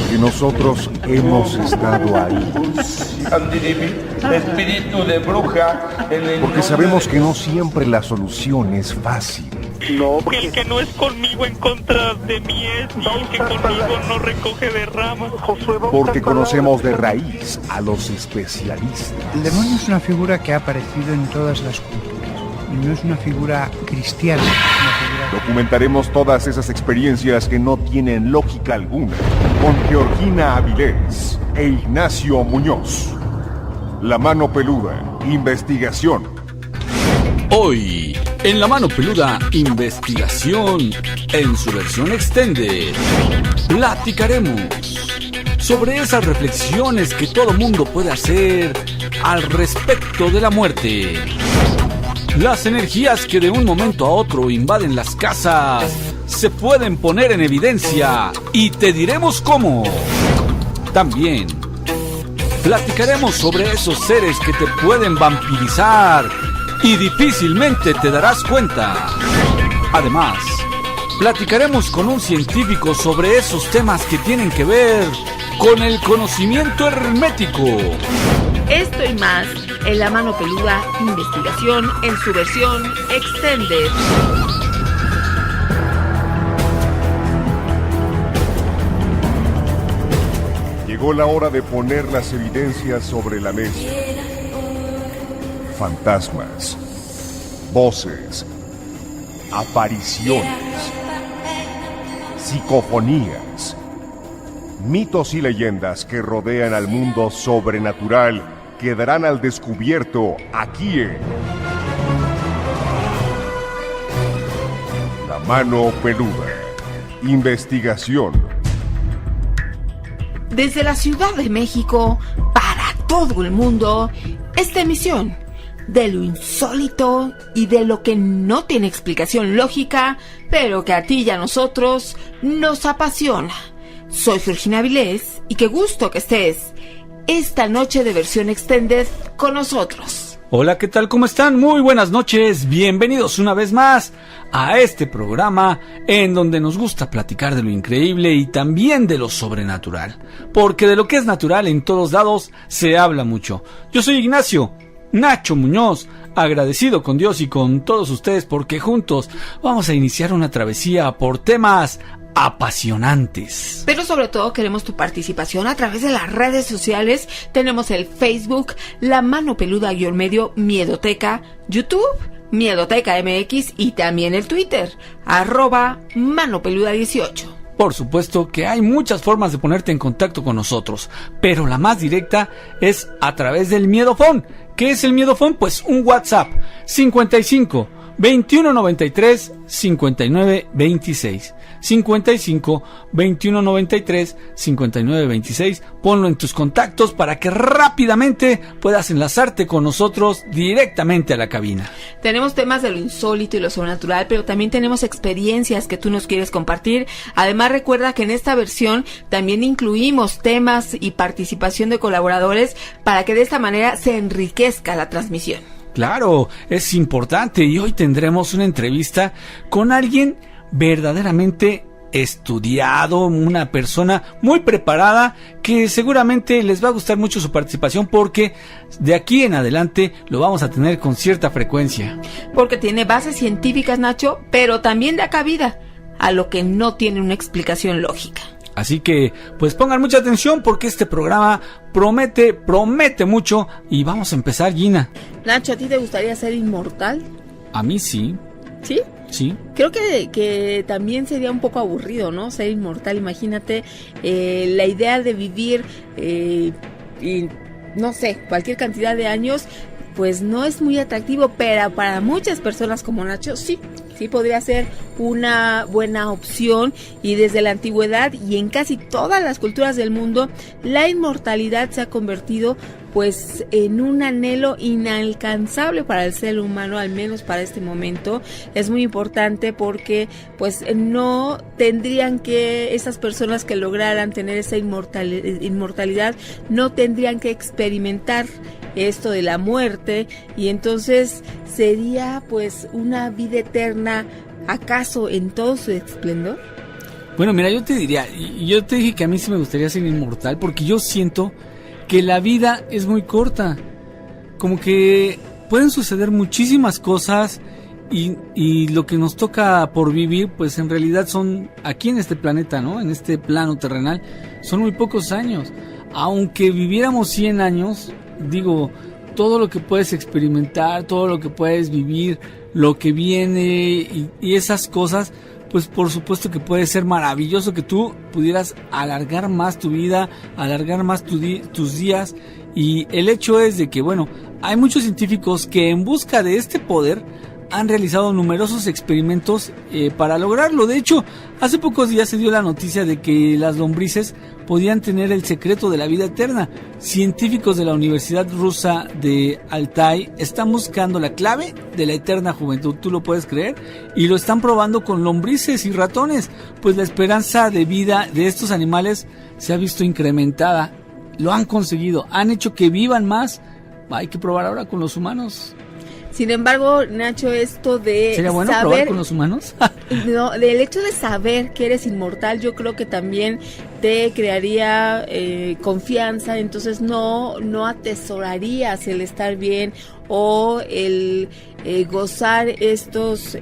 porque nosotros hemos estado ahí. Espíritu de bruja. Porque sabemos que no siempre la solución es fácil. No, Que el que no es conmigo en contra de mí es, y el que conmigo no recoge de ramas. Porque conocemos de raíz a los especialistas. El demonio es una figura que ha aparecido en todas las culturas. Y no es una figura cristiana, es una figura... Documentaremos todas esas experiencias que no tienen lógica alguna con Georgina Avilés e Ignacio Muñoz. La Mano Peluda, investigación. Hoy, en La Mano Peluda, investigación en su versión extended, platicaremos sobre esas reflexiones que todo mundo puede hacer al respecto de la muerte. Las energías que de un momento a otro invaden las casas se pueden poner en evidencia y te diremos cómo. También platicaremos sobre esos seres que te pueden vampirizar y difícilmente te darás cuenta. Además, platicaremos con un científico sobre esos temas que tienen que ver con el conocimiento hermético. Esto y más en La Mano Peluda, investigación en su versión extended. Llegó la hora de poner las evidencias sobre la mesa. Fantasmas, voces, apariciones, psicofonías, mitos y leyendas que rodean al mundo sobrenatural quedarán al descubierto aquí en La Mano Peluda, investigación. Desde la Ciudad de México, para todo el mundo, esta emisión de lo insólito y de lo que no tiene explicación lógica, pero que a ti y a nosotros nos apasiona. Soy Georgina Avilés y qué gusto que estés esta noche de versión extended con nosotros. Hola, ¿qué tal? ¿Cómo están? Muy buenas noches, bienvenidos una vez más a este programa en donde nos gusta platicar de lo increíble y también de lo sobrenatural, porque de lo que es natural en todos lados se habla mucho. Yo soy Ignacio Nacho Muñoz, agradecido con Dios y con todos ustedes porque juntos vamos a iniciar una travesía por temas apasionantes. Pero sobre todo queremos tu participación a través de las redes sociales. Tenemos el Facebook, La Mano Peluda-medio Miedoteca, YouTube, Miedoteca MX y también el Twitter, @manopeluda18. Por supuesto que hay muchas formas de ponerte en contacto con nosotros, pero la más directa es a través del Miedofón. ¿Qué es el Miedofón? Pues un WhatsApp 55 21 93 59 26. 55 21 93 59 26. Ponlo en tus contactos para que rápidamente puedas enlazarte con nosotros directamente a la cabina. Tenemos temas de lo insólito y lo sobrenatural, pero también tenemos experiencias que tú nos quieres compartir. Además, recuerda que en esta versión también incluimos temas y participación de colaboradores para que de esta manera se enriquezca la transmisión. Claro, es importante y hoy tendremos una entrevista con alguien verdaderamente estudiado, una persona muy preparada que seguramente les va a gustar mucho su participación porque de aquí en adelante lo vamos a tener con cierta frecuencia. Porque tiene bases científicas, Nacho, pero también da cabida a lo que no tiene una explicación lógica. Así que, pues pongan mucha atención porque este programa promete mucho y vamos a empezar, Gina. Nacho, ¿a ti te gustaría ser inmortal? A mí sí. ¿Sí? Sí. Creo que también sería un poco aburrido, ¿no? Ser inmortal, imagínate la idea de vivir, y, no sé, cualquier cantidad de años, pues no es muy atractivo, pero para muchas personas como Nacho, sí podría ser una buena opción. Y desde la antigüedad y en casi todas las culturas del mundo, la inmortalidad se ha convertido pues en un anhelo inalcanzable para el ser humano, al menos para este momento. Es muy importante porque pues no tendrían que, esas personas que lograran tener esa inmortalidad no tendrían que experimentar esto de la muerte, y entonces sería pues una vida eterna, ¿acaso en todo su esplendor? Bueno, mira, yo te diría, yo te dije que a mí sí me gustaría ser inmortal, porque yo siento que la vida es muy corta. Como que pueden suceder muchísimas cosas y lo que nos toca por vivir, pues en realidad son aquí en este planeta, ¿no? En este plano terrenal, son muy pocos años. Aunque viviéramos 100 años, digo, todo lo que puedes experimentar, todo lo que puedes vivir, lo que viene y esas cosas, pues por supuesto que puede ser maravilloso que tú pudieras alargar más tu vida, alargar más tus días. Y el hecho es de que, bueno, hay muchos científicos que en busca de este poder han realizado numerosos experimentos para lograrlo. De hecho, hace pocos días se dio la noticia de que las lombrices podían tener el secreto de la vida eterna. Científicos de la Universidad Rusa de Altai están buscando la clave de la eterna juventud, ¿tú lo puedes creer? Y lo están probando con lombrices y ratones, pues la esperanza de vida de estos animales se ha visto incrementada. Lo han conseguido, han hecho que vivan más. Hay que probar ahora con los humanos. Sin embargo, Nacho, esto de ¿sería bueno saber, probar con los humanos? no, del hecho de saber que eres inmortal, yo creo que también te crearía confianza, entonces no atesorarías el estar bien o el gozar estos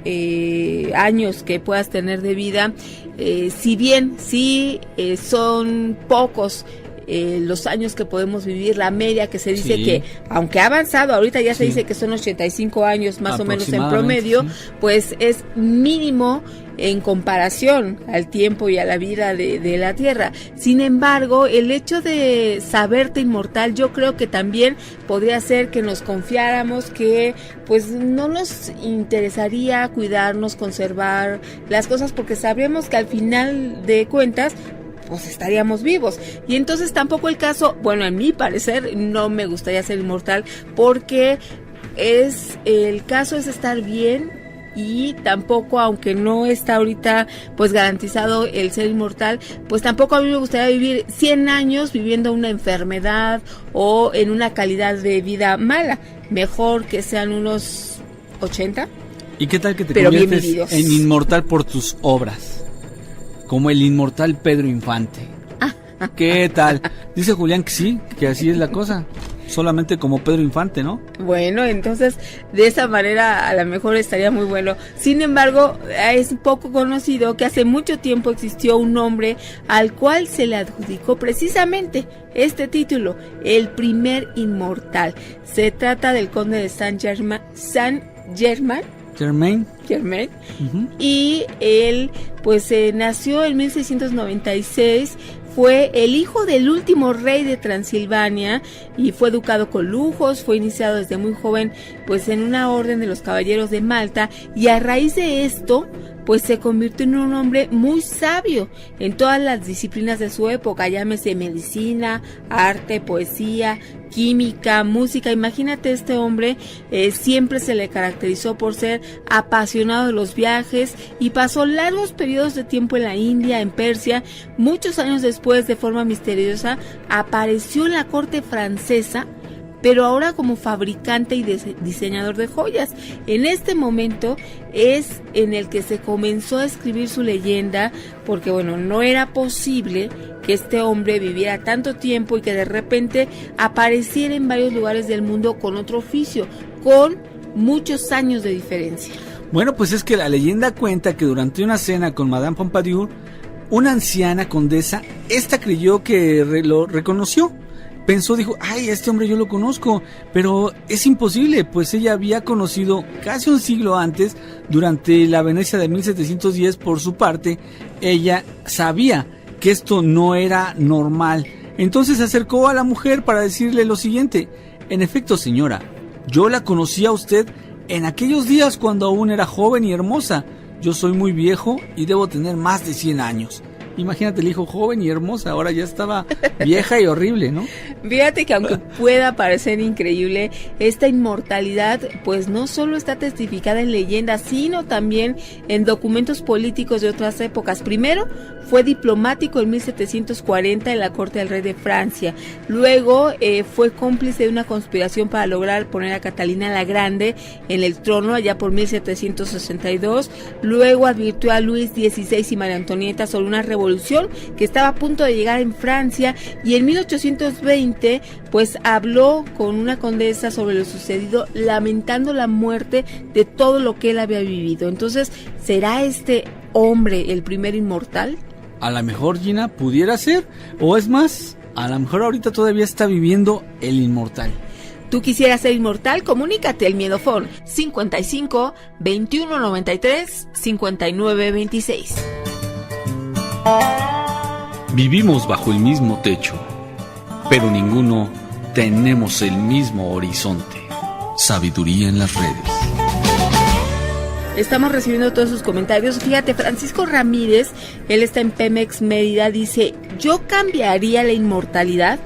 años que puedas tener de vida, si bien sí son pocos los años que podemos vivir, la media que se dice sí, que aunque ha avanzado, ahorita ya se dice que son 85 años más o menos en promedio, sí, pues es mínimo en comparación al tiempo y a la vida de la Tierra. Sin embargo, el hecho de saberte inmortal, yo creo que también podría ser que nos confiáramos que pues no nos interesaría cuidarnos, conservar las cosas, porque sabremos que al final de cuentas pues estaríamos vivos. Y entonces tampoco el caso, bueno, en mi parecer no me gustaría ser inmortal, porque el caso es estar bien, y tampoco, aunque no está ahorita pues garantizado el ser inmortal, pues tampoco a mí me gustaría vivir 100 años viviendo una enfermedad o en una calidad de vida mala. Mejor que sean unos 80. ¿Y qué tal que te conviertes en inmortal por tus obras? Como el inmortal Pedro Infante. ¿Qué tal? Dice Julián que sí, que así es la cosa. Solamente como Pedro Infante, ¿no? Bueno, entonces de esa manera a lo mejor estaría muy bueno. Sin embargo, es poco conocido que hace mucho tiempo existió un hombre al cual se le adjudicó precisamente este título, el primer inmortal. Se trata del conde de Saint-Germain. Uh-huh. Y él pues nació en 1696, fue el hijo del último rey de Transilvania y fue educado con lujos, fue iniciado desde muy joven pues en una orden de los caballeros de Malta, y a raíz de esto pues se convirtió en un hombre muy sabio en todas las disciplinas de su época, llámese medicina, arte, poesía, química, música. Imagínate, este hombre siempre se le caracterizó por ser apasionado de los viajes y pasó largos periodos de tiempo en la India, en Persia. Muchos años después, de forma misteriosa, apareció en la corte francesa, pero ahora como fabricante y diseñador de joyas. En este momento es en el que se comenzó a escribir su leyenda, porque bueno, no era posible que este hombre viviera tanto tiempo y que de repente apareciera en varios lugares del mundo con otro oficio, con muchos años de diferencia. Bueno, pues es que la leyenda cuenta que durante una cena con Madame Pompadour, una anciana condesa, esta creyó que lo reconoció. Pensó, dijo, ay, este hombre yo lo conozco, pero es imposible, pues ella había conocido casi un siglo antes, durante la Venecia de 1710. Por su parte, ella sabía que esto no era normal. Entonces se acercó a la mujer para decirle lo siguiente: en efecto, señora, yo la conocí a usted en aquellos días cuando aún era joven y hermosa. Yo soy muy viejo y debo tener más de 100 años. Imagínate el hijo joven y hermosa, ahora ya estaba vieja y horrible, ¿no? Fíjate que aunque pueda parecer increíble, esta inmortalidad pues no solo está testificada en leyendas, sino también en documentos políticos de otras épocas. Primero, fue diplomático en 1740 en la corte del rey de Francia. Luego fue cómplice de una conspiración para lograr poner a Catalina la Grande en el trono allá por 1762. Luego advirtió a Luis XVI y María Antonieta sobre una revolución que estaba a punto de llegar en Francia, y en 1820 pues habló con una condesa sobre lo sucedido, lamentando la muerte de todo lo que él había vivido. Entonces, ¿será este hombre el primer inmortal? A lo mejor, Gina, pudiera ser, o es más, a lo mejor ahorita todavía está viviendo el inmortal. ¿Tú quisieras ser inmortal? Comunícate al Miedofón 55 21 93 59 26. Vivimos bajo el mismo techo, pero ninguno tenemos el mismo horizonte. Sabiduría en las redes. Estamos recibiendo todos sus comentarios. Fíjate, Francisco Ramírez, él está en Pemex Mérida, dice: yo cambiaría la inmortalidad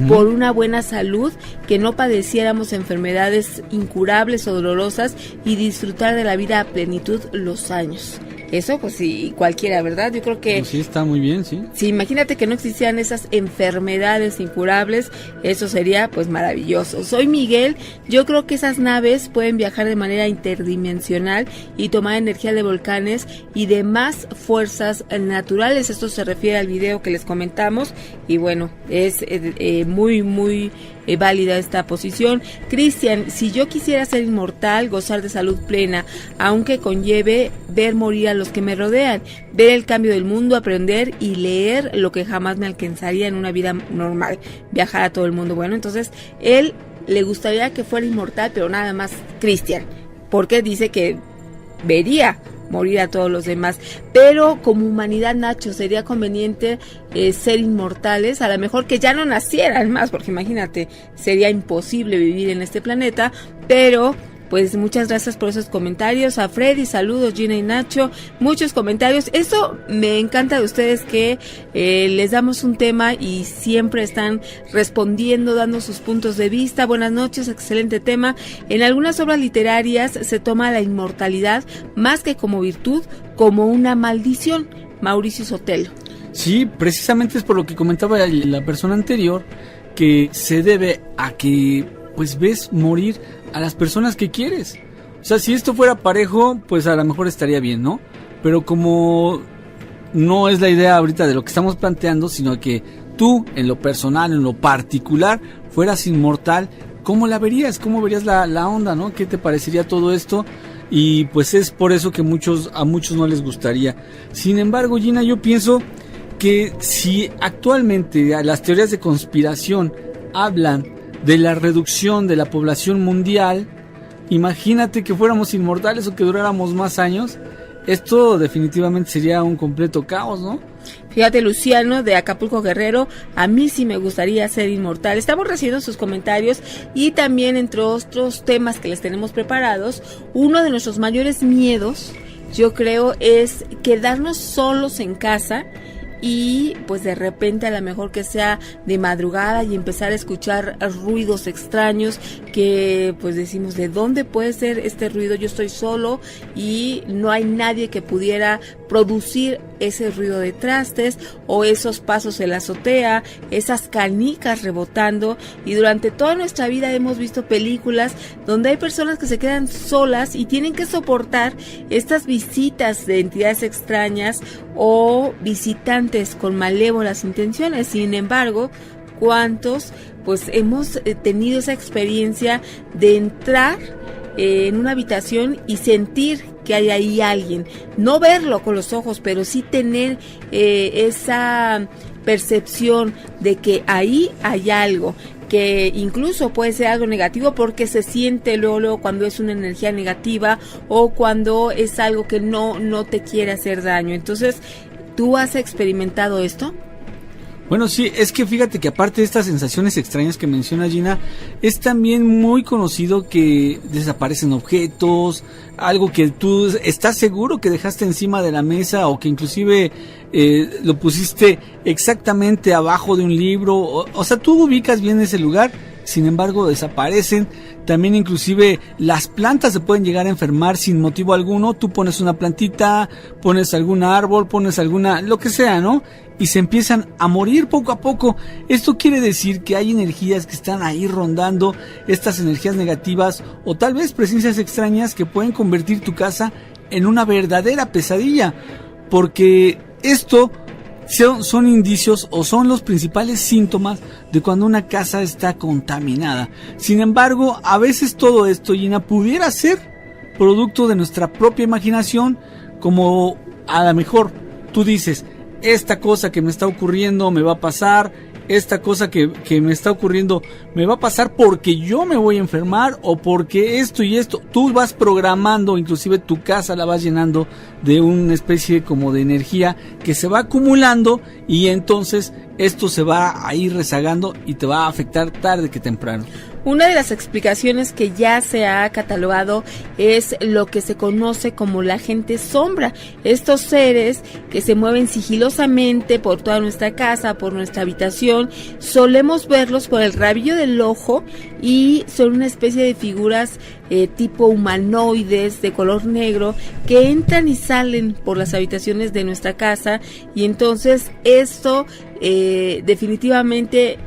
por una buena salud, que no padeciéramos enfermedades incurables o dolorosas y disfrutar de la vida a plenitud los años. Eso pues sí, cualquiera, ¿verdad? Yo creo que... Pues sí, está muy bien, sí. Sí, imagínate que no existieran esas enfermedades incurables, eso sería pues maravilloso. Soy Miguel, yo creo que esas naves pueden viajar de manera interdimensional y tomar energía de volcanes y demás fuerzas naturales. Esto se refiere al video que les comentamos y bueno, es muy válida esta posición. Cristian, si yo quisiera ser inmortal, gozar de salud plena, aunque conlleve ver morir a los que me rodean, ver el cambio del mundo, aprender y leer lo que jamás me alcanzaría en una vida normal, viajar a todo el mundo. Bueno, entonces él le gustaría que fuera inmortal, pero nada más Cristian, porque dice que vería morir a todos los demás, pero como humanidad, Nacho, sería conveniente ser inmortales, a lo mejor que ya no nacieran más, porque imagínate, sería imposible vivir en este planeta, pero pues muchas gracias por esos comentarios. A Freddy, saludos, Gina y Nacho, muchos comentarios. Eso me encanta de ustedes, que les damos un tema y siempre están respondiendo, dando sus puntos de vista. Buenas noches, excelente tema. En algunas obras literarias se toma la inmortalidad más que como virtud, como una maldición. Mauricio Sotelo. Sí, precisamente es por lo que comentaba la persona anterior, que se debe a que pues ves morir a las personas que quieres. O sea, si esto fuera parejo, pues a lo mejor estaría bien, ¿no? Pero como no es la idea ahorita de lo que estamos planteando, sino que tú, en lo personal, en lo particular, fueras inmortal, ¿cómo la verías? ¿Cómo verías la onda, no? ¿Qué te parecería todo esto? Y pues es por eso que a muchos no les gustaría. Sin embargo, Gina, yo pienso que si actualmente las teorías de conspiración hablan de la reducción de la población mundial, imagínate que fuéramos inmortales o que duráramos más años, esto definitivamente sería un completo caos, ¿no? Fíjate, Luciano de Acapulco, Guerrero, a mí sí me gustaría ser inmortal. Estamos recibiendo sus comentarios y también, entre otros temas que les tenemos preparados, uno de nuestros mayores miedos, yo creo, es quedarnos solos en casa y pues de repente a lo mejor que sea de madrugada y empezar a escuchar ruidos extraños que pues decimos, ¿de dónde puede ser este ruido? Yo estoy solo y no hay nadie que pudiera producir ese ruido de trastes o esos pasos en la azotea, esas canicas rebotando. Y durante toda nuestra vida hemos visto películas donde hay personas que se quedan solas y tienen que soportar estas visitas de entidades extrañas o visitantes con malévolas intenciones. Sin embargo, ¿cuántos pues hemos tenido esa experiencia de entrar en una habitación y sentir que hay ahí alguien? No verlo con los ojos, pero sí tener esa percepción de que ahí hay algo, que incluso puede ser algo negativo porque se siente luego cuando es una energía negativa o cuando es algo que no te quiere hacer daño. Entonces, ¿tú has experimentado esto? Bueno, sí, es que fíjate que aparte de estas sensaciones extrañas que menciona Gina, es también muy conocido que desaparecen objetos, algo que tú estás seguro que dejaste encima de la mesa o que inclusive lo pusiste exactamente abajo de un libro, o sea, tú ubicas bien ese lugar, sin embargo desaparecen. También inclusive las plantas se pueden llegar a enfermar sin motivo alguno. Tú pones una plantita, pones algún árbol, pones alguna, lo que sea, ¿no? Y se empiezan a morir poco a poco. Esto quiere decir que hay energías que están ahí rondando, estas energías negativas o tal vez presencias extrañas que pueden convertir tu casa en una verdadera pesadilla. Porque esto son indicios o son los principales síntomas de cuando una casa está contaminada. Sin embargo, a veces todo esto, Gina, pudiera ser producto de nuestra propia imaginación, como a lo mejor tú dices, esta cosa que me está ocurriendo me va a pasar, esta cosa que me está ocurriendo me va a pasar porque yo me voy a enfermar o porque esto y esto. Tú vas programando, inclusive tu casa la vas llenando de una especie como de energía que se va acumulando y entonces esto se va a ir rezagando y te va a afectar tarde que temprano. Una de las explicaciones que ya se ha catalogado es lo que se conoce como la gente sombra. Estos seres que se mueven sigilosamente por toda nuestra casa, por nuestra habitación, solemos verlos por el rabillo del ojo y son una especie de figuras tipo humanoides de color negro que entran y salen por las habitaciones de nuestra casa y entonces esto definitivamente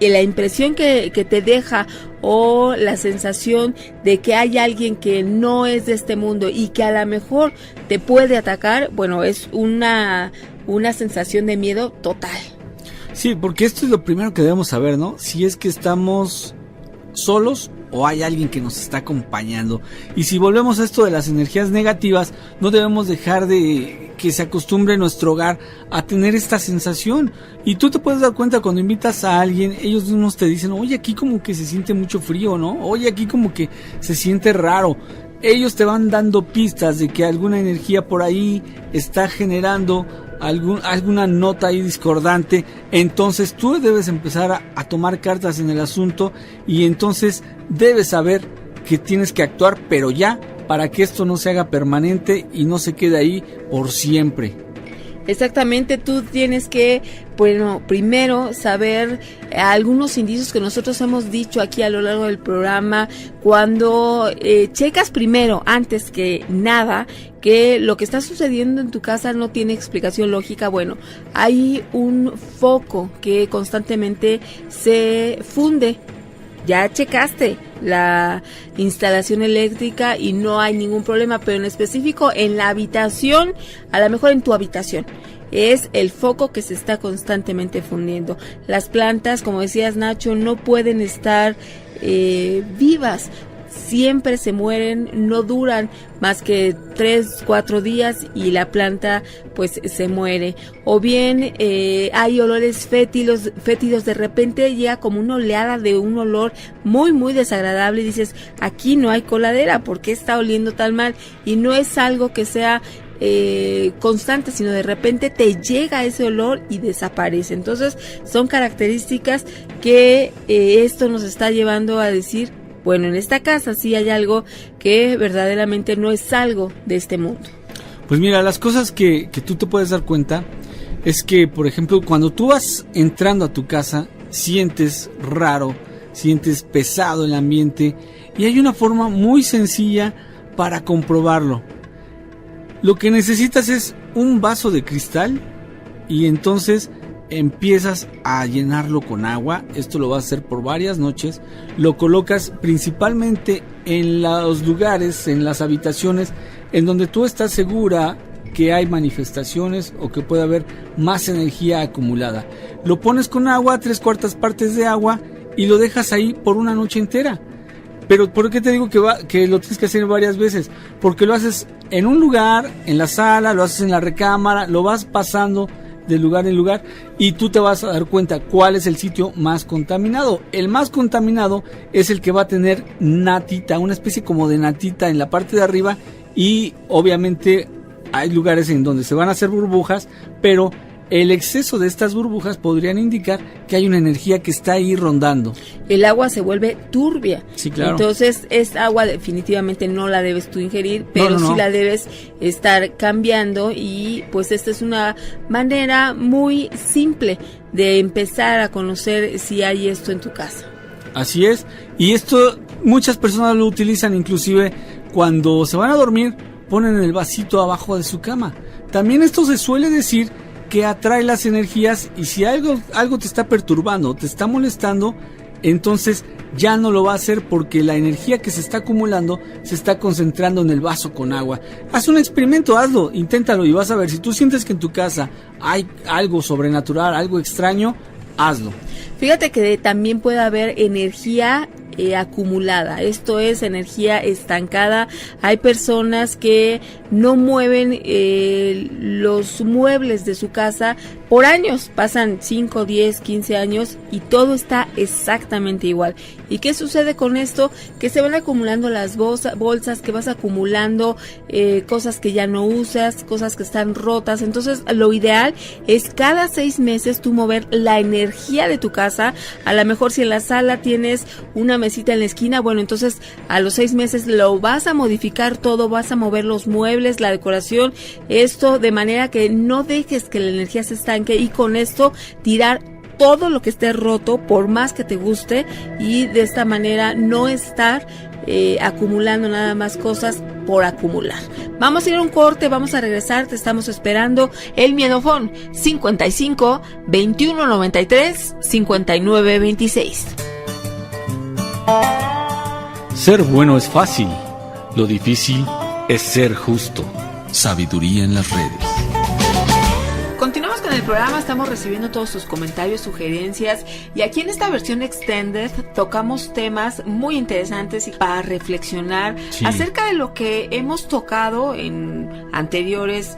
la impresión que te deja o la sensación de que hay alguien que no es de este mundo y que a lo mejor te puede atacar, bueno, es una sensación de miedo total. Sí, porque esto es lo primero que debemos saber, ¿no? Si es que estamos solos o hay alguien que nos está acompañando. Y si volvemos a esto de las energías negativas, no debemos dejar de que se acostumbre nuestro hogar a tener esta sensación. Y tú te puedes dar cuenta cuando invitas a alguien, ellos mismos te dicen, oye, aquí como que se siente mucho frío, ¿no? Oye, aquí como que se siente raro. Ellos te van dando pistas de que alguna energía por ahí está generando alguna nota ahí discordante. Entonces tú debes empezar a tomar cartas en el asunto y entonces debes saber que tienes que actuar, pero ya, para que esto no se haga permanente y no se quede ahí por siempre. Exactamente, tú tienes que, bueno, primero saber algunos indicios que nosotros hemos dicho aquí a lo largo del programa. Cuando checas primero, antes que nada, que lo que está sucediendo en tu casa no tiene explicación lógica, bueno, hay un foco que constantemente se funde. Ya checaste la instalación eléctrica y no hay ningún problema, pero en específico en la habitación, a lo mejor en tu habitación, es el foco que se está constantemente fundiendo. Las plantas, como decías, Nacho, no pueden estar vivas. Siempre se mueren, no duran más que 3-4 días y la planta pues se muere. O bien hay olores fétidos, de repente llega como una oleada de un olor muy muy desagradable y dices, aquí no hay coladera, ¿por qué está oliendo tan mal? Y no es algo que sea constante, sino de repente te llega ese olor y desaparece. Entonces son características que esto nos está llevando a decir, bueno, en esta casa sí hay algo que verdaderamente no es algo de este mundo. Pues mira, las cosas que tú te puedes dar cuenta es que, por ejemplo, cuando tú vas entrando a tu casa, sientes raro, sientes pesado el ambiente y hay una forma muy sencilla para comprobarlo. Lo que necesitas es un vaso de cristal y entonces empiezas a llenarlo con agua. Esto lo vas a hacer por varias noches. Lo colocas principalmente en los lugares, en las habitaciones en donde tú estás segura que hay manifestaciones o que puede haber más energía acumulada. Lo pones con agua, 3/4 partes de agua, y lo dejas ahí por una noche entera. Pero ¿por qué te digo que lo tienes que hacer varias veces? Porque lo haces en un lugar, en la sala, lo haces en la recámara, lo vas pasando de lugar en lugar y tú te vas a dar cuenta cuál es el sitio más contaminado. El más contaminado es el que va a tener natita, una especie como de natita en la parte de arriba, y obviamente hay lugares en donde se van a hacer burbujas, pero el exceso de estas burbujas podrían indicar que hay una energía que está ahí rondando. El agua se vuelve turbia. Sí, claro. Entonces, esta agua definitivamente no la debes tú ingerir, pero no. sí la debes estar cambiando, y pues esta es una manera muy simple de empezar a conocer si hay esto en tu casa. Así es, y esto muchas personas lo utilizan inclusive cuando se van a dormir, ponen el vasito abajo de su cama. También esto se suele decir que atrae las energías, y si algo te está perturbando, te está molestando, entonces ya no lo va a hacer, porque la energía que se está acumulando se está concentrando en el vaso con agua. Haz un experimento, hazlo, inténtalo y vas a ver. Si tú sientes que en tu casa hay algo sobrenatural, algo extraño, hazlo. Fíjate que también puede haber energía acumulada, esto es energía estancada. Hay personas que no mueven los muebles de su casa por años, pasan 5, 10, 15 años y todo está exactamente igual. ¿Y qué sucede con esto? Que se van acumulando las bolsas, que vas acumulando cosas que ya no usas, cosas que están rotas. Entonces lo ideal es cada 6 meses tú mover la energía de tu casa. A lo mejor si en la sala tienes una mesita en la esquina, bueno, entonces a los 6 meses lo vas a modificar todo, vas a mover los muebles, la decoración, esto de manera que no dejes que la energía se estanque, y con esto tirar todo lo que esté roto por más que te guste, y de esta manera no estar acumulando nada más cosas por acumular. Vamos a ir a un corte, vamos a regresar, te estamos esperando. El Miedofón 55 21 93 59 26. Ser bueno es fácil, lo difícil es ser justo. Sabiduría en las redes. Continuamos con el programa, estamos recibiendo todos sus comentarios, sugerencias, y aquí en esta versión extended tocamos temas muy interesantes y para reflexionar acerca de lo que hemos tocado en anteriores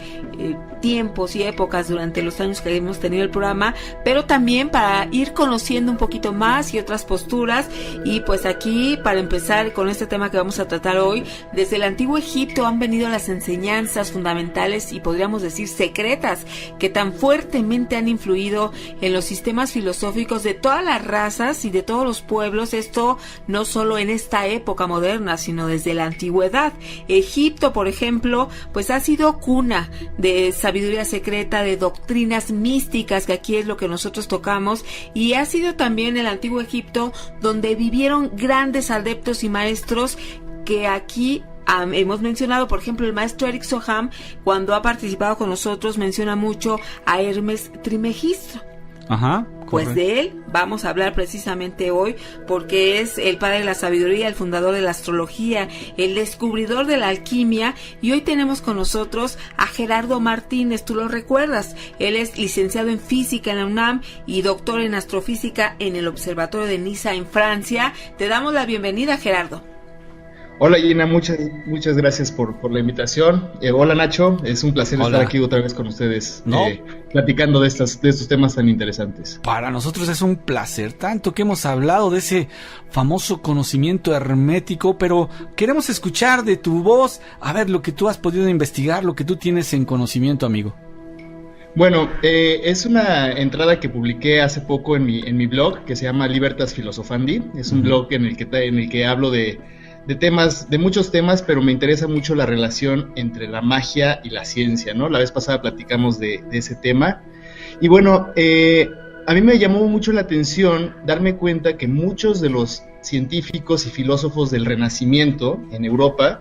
tiempos y épocas durante los años que hemos tenido el programa, pero también para ir conociendo un poquito más y otras posturas. Y pues aquí, para empezar con este tema que vamos a tratar hoy, desde el antiguo Egipto han venido las enseñanzas fundamentales y podríamos decir secretas que tan fuertemente han influido en los sistemas filosóficos de todas las razas y de todos los pueblos. Esto no solo en esta época moderna, sino desde la antigüedad. Egipto, por ejemplo, pues ha sido cuna de sabiduría secreta, de doctrinas místicas, que aquí es lo que nosotros tocamos, y ha sido también el antiguo Egipto donde vivieron grandes adeptos y maestros que aquí hemos mencionado. Por ejemplo, el maestro Eric Soham, cuando ha participado con nosotros, menciona mucho a Hermes Trismegisto. Ajá. Pues de él vamos a hablar precisamente hoy, porque es el padre de la sabiduría, el fundador de la astrología, el descubridor de la alquimia, y hoy tenemos con nosotros a Gerardo Martínez. Tú lo recuerdas, él es licenciado en física en la UNAM y doctor en astrofísica en el Observatorio de Niza en Francia. Te damos la bienvenida, Gerardo. Hola Gina, muchas gracias por la invitación. Hola Nacho, es un placer estar aquí otra vez con ustedes, platicando de estos temas tan interesantes. Para nosotros es un placer, tanto que hemos hablado de ese famoso conocimiento hermético, pero queremos escuchar de tu voz, a ver lo que tú has podido investigar, lo que tú tienes en conocimiento, amigo. Bueno, es una entrada que publiqué hace poco en mi blog, que se llama Libertas Filosofandi. Es un blog en el que hablo de temas, de muchos temas, pero me interesa mucho la relación entre la magia y la ciencia, ¿no? La vez pasada platicamos de ese tema. Y bueno, a mí me llamó mucho la atención darme cuenta que muchos de los científicos y filósofos del Renacimiento en Europa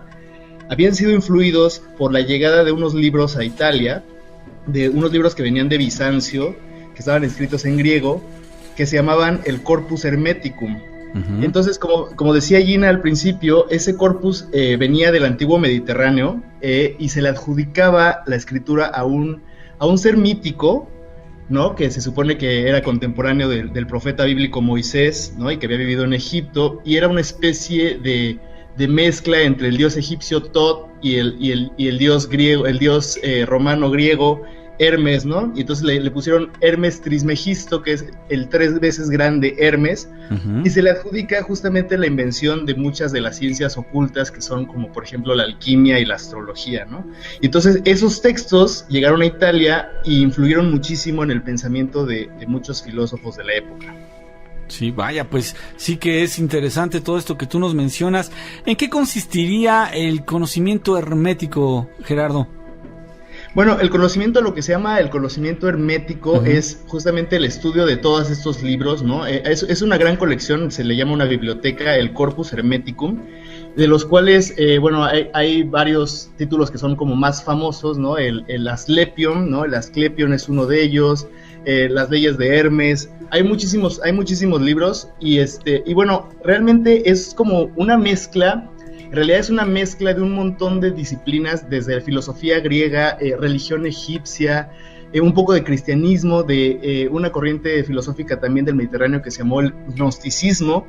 habían sido influidos por la llegada de unos libros a Italia, de unos libros que venían de Bizancio, que estaban escritos en griego, que se llamaban el Corpus Hermeticum. Entonces, como decía Gina al principio, ese corpus venía del antiguo Mediterráneo y se le adjudicaba la escritura a un ser mítico, ¿no? Que se supone que era contemporáneo del profeta bíblico Moisés, ¿no? Y que había vivido en Egipto, y era una especie de mezcla entre el dios egipcio Tot y el dios griego, el dios romano griego, Hermes, ¿no? Y entonces le pusieron Hermes Trismegisto, que es el 3 veces grande Hermes, y se le adjudica justamente la invención de muchas de las ciencias ocultas, que son como por ejemplo la alquimia y la astrología, ¿no? Y entonces esos textos llegaron a Italia y influyeron muchísimo en el pensamiento de muchos filósofos de la época. Sí, vaya, pues sí que es interesante todo esto que tú nos mencionas. ¿En qué consistiría el conocimiento hermético, Gerardo? Bueno, el conocimiento, lo que se llama el conocimiento hermético, es justamente el estudio de todos estos libros, ¿no? Es una gran colección, se le llama una biblioteca, el Corpus Hermeticum, de los cuales, hay varios títulos que son como más famosos, ¿no? El Asclepion, ¿no? El Asclepion es uno de ellos, las leyes de Hermes. Hay muchísimos libros y bueno, realmente es como una mezcla. En realidad es una mezcla de un montón de disciplinas, desde filosofía griega, religión egipcia, un poco de cristianismo, de una corriente filosófica también del Mediterráneo que se llamó el gnosticismo.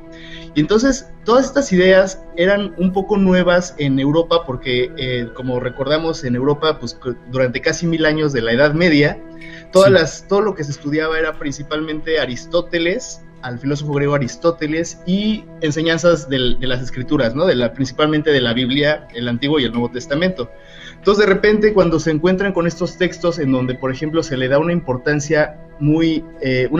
Y entonces todas estas ideas eran un poco nuevas en Europa porque, como recordamos, en Europa, pues durante casi 1000 años de la Edad Media, todo lo que se estudiaba era principalmente Aristóteles, al filósofo griego Aristóteles, y enseñanzas de las escrituras, ¿no? principalmente de la Biblia, el Antiguo y el Nuevo Testamento. Entonces, de repente, cuando se encuentran con estos textos en donde, por ejemplo, se le da una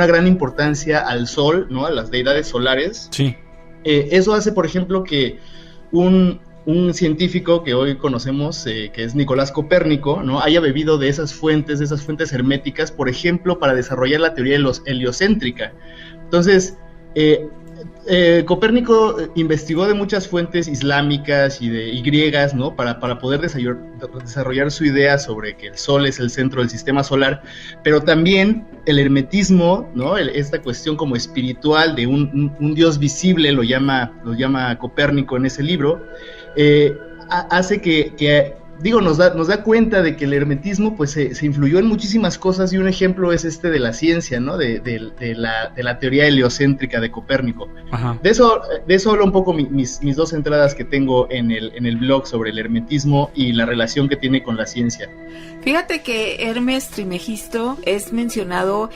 gran importancia al sol, ¿no? A las deidades solares, sí. Eso hace, por ejemplo, que un científico que hoy conocemos, que es Nicolás Copérnico, ¿no? Haya bebido de esas fuentes herméticas, por ejemplo, para desarrollar la teoría heliocéntrica. Entonces, Copérnico investigó de muchas fuentes islámicas y griegas, ¿no? Para poder desarrollar su idea sobre que el Sol es el centro del sistema solar, pero también el hermetismo, ¿no? Esta cuestión como espiritual de un Dios visible, lo llama Copérnico en ese libro, hace que nos da cuenta de que el hermetismo pues se influyó en muchísimas cosas, y un ejemplo es de la ciencia, ¿no? De la teoría heliocéntrica de Copérnico. Ajá. De eso hablo un poco mis dos entradas que tengo en el blog sobre el hermetismo y la relación que tiene con la ciencia. Fíjate que Hermes Trismegisto es mencionado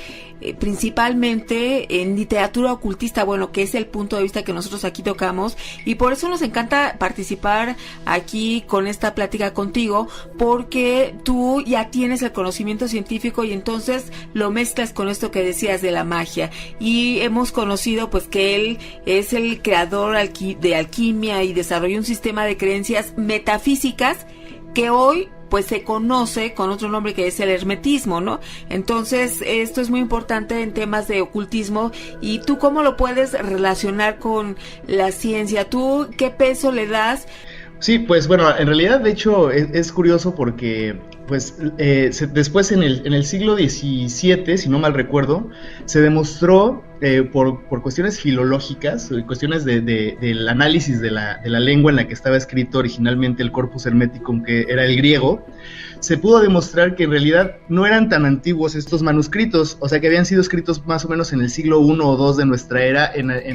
principalmente en literatura ocultista, bueno, que es el punto de vista que nosotros aquí tocamos, y por eso nos encanta participar aquí con esta plática contigo, porque tú ya tienes el conocimiento científico y entonces lo mezclas con esto que decías de la magia, y hemos conocido pues que él es el creador de alquimia y desarrolló un sistema de creencias metafísicas que hoy pues se conoce con otro nombre, que es el hermetismo, ¿no? Entonces, esto es muy importante en temas de ocultismo. ¿Y tú cómo lo puedes relacionar con la ciencia? ¿Tú qué peso le das? Sí, pues bueno, en realidad, de hecho, es curioso porque pues después en el siglo XVII, si no mal recuerdo, se demostró por cuestiones filológicas, cuestiones del análisis de la lengua en la que estaba escrito originalmente el Corpus Hermeticum, que era el griego, se pudo demostrar que en realidad no eran tan antiguos estos manuscritos, o sea que habían sido escritos más o menos en el siglo I o II de nuestra era,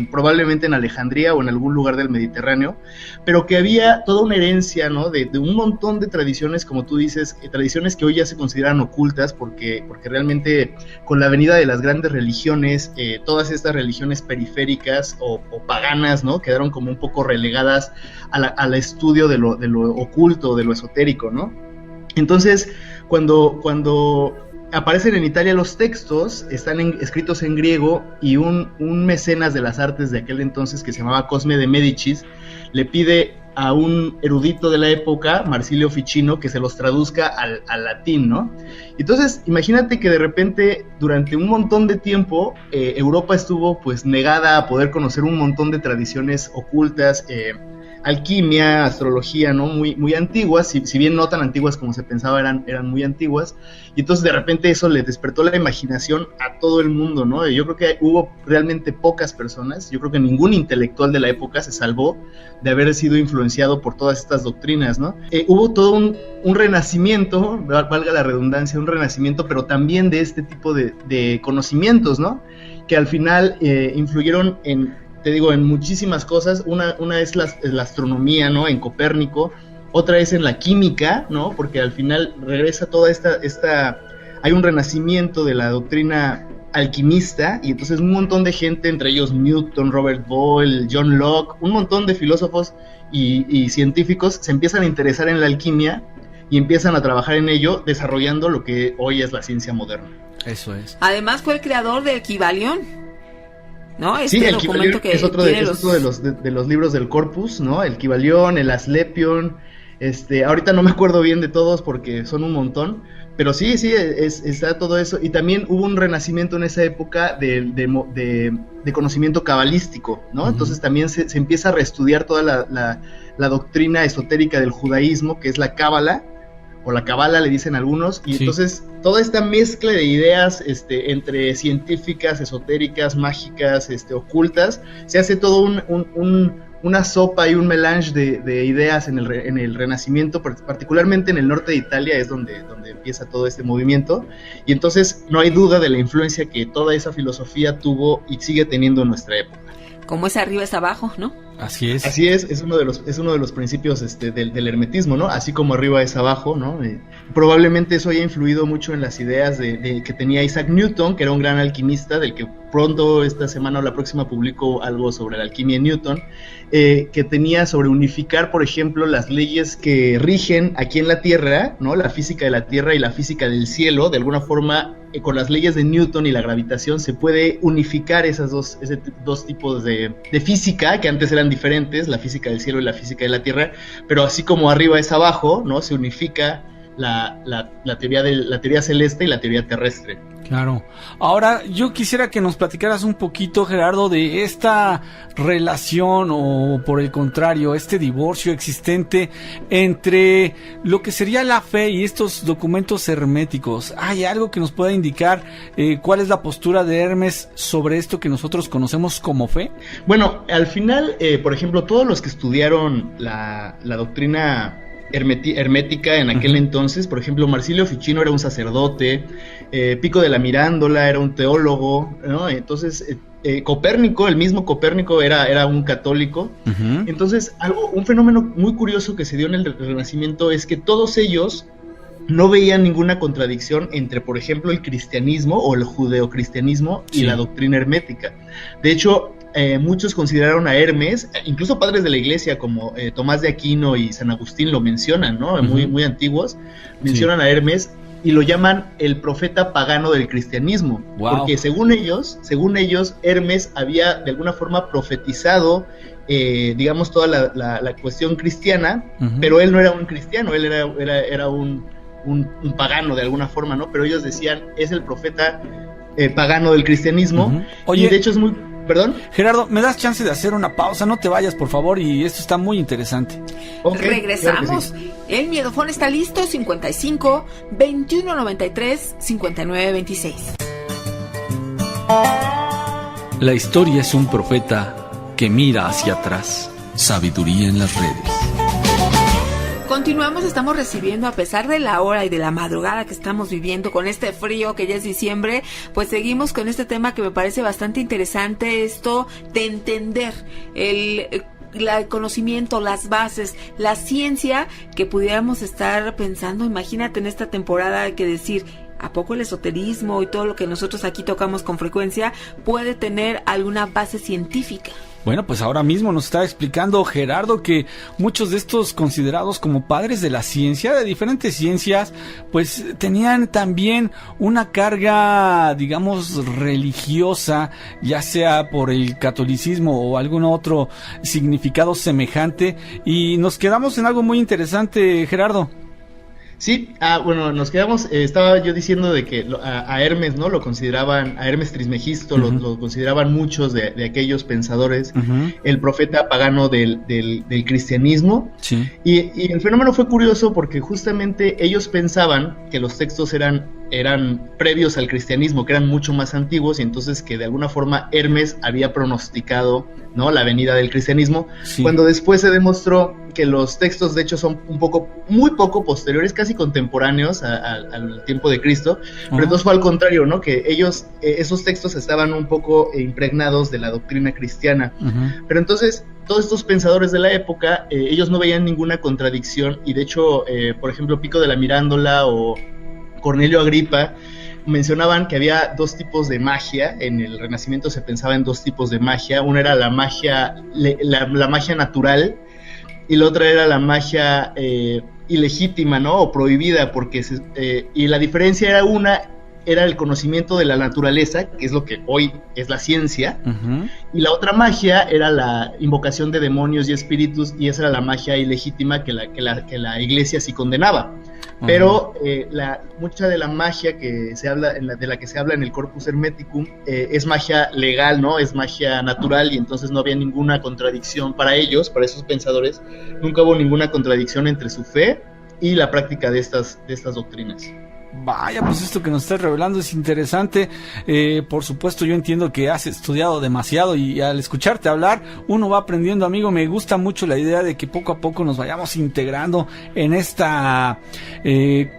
probablemente en Alejandría o en algún lugar del Mediterráneo, pero que había toda una herencia, ¿no? de un montón de tradiciones, como tú dices, tradiciones que hoy ya se consideran ocultas, porque realmente con la venida de las grandes religiones, todas estas religiones periféricas o paganas, ¿no? Quedaron como un poco relegadas al estudio de lo oculto, de lo esotérico, ¿no? Entonces, cuando aparecen en Italia los textos, están escritos en griego, y un mecenas de las artes de aquel entonces, que se llamaba Cosme de Médicis, le pide a un erudito de la época, Marsilio Ficino, que se los traduzca al latín, ¿no? Entonces, imagínate que de repente, durante un montón de tiempo, Europa estuvo pues negada a poder conocer un montón de tradiciones ocultas, alquimia, astrología, ¿no? Muy antiguas, si bien no tan antiguas como se pensaba, eran muy antiguas, y entonces de repente eso le despertó la imaginación a todo el mundo, ¿no? Yo creo que hubo realmente pocas personas, yo creo que ningún intelectual de la época se salvó de haber sido influenciado por todas estas doctrinas, ¿no? Hubo todo un renacimiento, valga la redundancia, un renacimiento, pero también de este tipo de conocimientos, ¿no? Que al final influyeron en muchísimas cosas. Una es la astronomía, ¿no? En Copérnico. Otra es en la química, ¿no? Porque al final regresa toda esta hay un renacimiento de la doctrina alquimista, y entonces un montón de gente, entre ellos Newton, Robert Boyle, John Locke, un montón de filósofos y científicos se empiezan a interesar en la alquimia y empiezan a trabajar en ello, desarrollando lo que hoy es la ciencia moderna. Eso es. Además fue el creador del Kybalión, ¿no? Sí, el Kybalión es otro de los libros del corpus, ¿no? El Kybalión, el Asclepión, ahorita no me acuerdo bien de todos porque son un montón, pero sí, está todo eso. Y también hubo un renacimiento en esa época de conocimiento cabalístico, ¿no? Uh-huh. Entonces también se empieza a reestudiar toda la doctrina esotérica del judaísmo, que es la cábala, o la cabala le dicen algunos, y sí. Entonces toda esta mezcla de ideas entre científicas, esotéricas, mágicas, ocultas, se hace todo una sopa y un melange de ideas en el Renacimiento, particularmente en el norte de Italia es donde empieza todo este movimiento, y entonces no hay duda de la influencia que toda esa filosofía tuvo y sigue teniendo en nuestra época. Como es arriba es abajo, ¿no? Así es. Así es uno de los principios del hermetismo, ¿no? Así como arriba es abajo, ¿no? Probablemente eso haya influido mucho en las ideas de que tenía Isaac Newton, que era un gran alquimista, del que pronto esta semana o la próxima publico algo sobre la alquimia de Newton, que tenía sobre unificar, por ejemplo, las leyes que rigen aquí en la Tierra, ¿no? La física de la Tierra y la física del cielo, de alguna forma, con las leyes de Newton y la gravitación se puede unificar ese dos tipos de física que antes eran diferentes, la física del cielo y la física de la Tierra, pero así como arriba es abajo, ¿no? Se unifica la teoría celeste y la teoría terrestre. Claro. Ahora, yo quisiera que nos platicaras un poquito, Gerardo, de esta relación o, por el contrario, este divorcio existente entre lo que sería la fe y estos documentos herméticos. ¿Hay algo que nos pueda indicar cuál es la postura de Hermes sobre esto que nosotros conocemos como fe? Bueno, al final, por ejemplo, todos los que estudiaron la doctrina hermética en aquel entonces, por ejemplo, Marsilio Ficino era un sacerdote, Pico de la Mirándola era un teólogo, ¿no? Entonces Copérnico, el mismo Copérnico era un católico. Uh-huh. Entonces un fenómeno muy curioso que se dio en el Renacimiento es que todos ellos no veían ninguna contradicción entre, por ejemplo, el cristianismo o el judeocristianismo y la doctrina hermética. De hecho, muchos consideraron a Hermes, incluso padres de la iglesia como Tomás de Aquino y San Agustín lo mencionan, ¿no? Uh-huh. Muy antiguos, mencionan a Hermes y lo llaman el profeta pagano del cristianismo. Wow. Porque según ellos, Hermes había de alguna forma profetizado, digamos, toda la cuestión cristiana, uh-huh. Pero él no era un cristiano, él era un pagano de alguna forma, ¿no? Pero ellos decían, es el profeta pagano del cristianismo. Uh-huh. Oye, y de hecho es muy... ¿Perdón? Gerardo, ¿me das chance de hacer una pausa? No te vayas, por favor, y esto está muy interesante. Okay, regresamos. Claro, sí. El miedofón está listo, 55 21 93 59 26. La historia es un profeta que mira hacia atrás. Sabiduría en las redes. Continuamos, estamos recibiendo, a pesar de la hora y de la madrugada que estamos viviendo con este frío que ya es diciembre, pues seguimos con este tema que me parece bastante interesante, esto de entender el conocimiento, las bases, la ciencia, que pudiéramos estar pensando, imagínate en esta temporada que decir, ¿a poco el esoterismo y todo lo que nosotros aquí tocamos con frecuencia puede tener alguna base científica? Bueno, pues ahora mismo nos está explicando Gerardo que muchos de estos considerados como padres de la ciencia, de diferentes ciencias, pues tenían también una carga, digamos, religiosa, ya sea por el catolicismo o algún otro significado semejante, y nos quedamos en algo muy interesante, Gerardo. Sí, bueno, nos quedamos, estaba yo diciendo de que a Hermes, ¿no? Lo consideraban, a Hermes Trismegisto, uh-huh. lo consideraban muchos de aquellos pensadores, uh-huh. el profeta pagano del cristianismo, sí. Y el fenómeno fue curioso porque justamente ellos pensaban que los textos eran previos al cristianismo, que eran mucho más antiguos, y entonces que de alguna forma Hermes había pronosticado, ¿no? La venida del cristianismo, sí. Cuando después se demostró que los textos de hecho son muy poco posteriores, casi contemporáneos al tiempo de Cristo, uh-huh. Pero entonces fue al contrario, ¿no? Que ellos, esos textos estaban un poco impregnados de la doctrina cristiana, uh-huh. Pero entonces todos estos pensadores de la época, ellos no veían ninguna contradicción, y de hecho, por ejemplo, Pico de la Mirándola o Cornelio Agripa, mencionaban que había dos tipos de magia. En el Renacimiento se pensaba en dos tipos de magia. Una era la magia, la magia natural, y la otra era la magia ilegítima, ¿no? O prohibida, porque y la diferencia era el conocimiento de la naturaleza, que es lo que hoy es la ciencia, y la otra magia era la invocación de demonios y espíritus, y esa era la magia ilegítima que la iglesia sí condenaba. Pero mucha de la magia que se habla, de la que se habla en el Corpus Hermeticum, es magia legal, ¿no? Es magia natural, y entonces no había ninguna contradicción para ellos, para esos pensadores. Nunca hubo ninguna contradicción entre su fe y la práctica de estas doctrinas. Vaya, pues esto que nos estás revelando es interesante. Por supuesto, yo entiendo que has estudiado demasiado y al escucharte hablar uno va aprendiendo, amigo. Me gusta mucho la idea de que poco a poco nos vayamos integrando en esta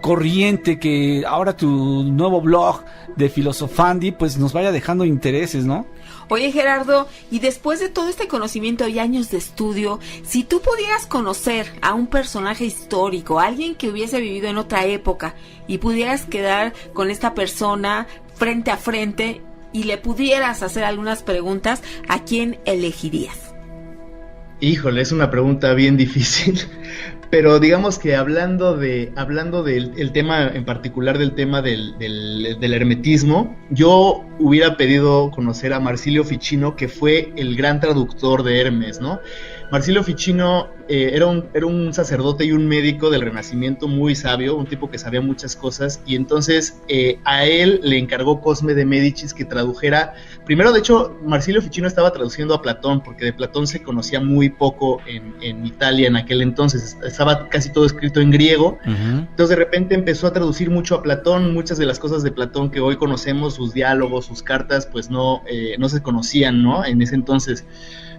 corriente, que ahora tu nuevo blog de Filosofandi pues nos vaya dejando intereses, ¿no? Oye, Gerardo, y después de todo este conocimiento y años de estudio, si tú pudieras conocer a un personaje histórico, alguien que hubiese vivido en otra época, y pudieras quedar con esta persona frente a frente y le pudieras hacer algunas preguntas, ¿a quién elegirías? Híjole, es una pregunta bien difícil, pero digamos que hablando del tema, en particular del tema del hermetismo, yo hubiera pedido conocer a Marsilio Ficino, que fue el gran traductor de Hermes, ¿no? Marsilio Ficino era un sacerdote y un médico del Renacimiento muy sabio, un tipo que sabía muchas cosas, y entonces a él le encargó Cosme de Médicis que tradujera. Primero, de hecho, Marsilio Ficino estaba traduciendo a Platón, porque de Platón se conocía muy poco en Italia en aquel entonces, estaba casi todo escrito en griego. Entonces de repente empezó a traducir mucho a Platón. Muchas de las cosas de Platón que hoy conocemos, sus diálogos, sus cartas, pues no se conocían, ¿no? En ese entonces.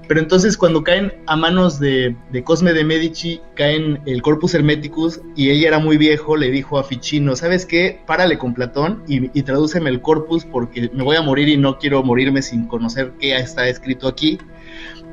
Pero entonces cuando caen a manos de Cosme de Medici, caen el Corpus Hermeticus, y ella era muy viejo, le dijo a Ficino, ¿sabes qué? Párale con Platón y tradúceme el Corpus, porque me voy a morir y no quiero morirme sin conocer qué está escrito aquí.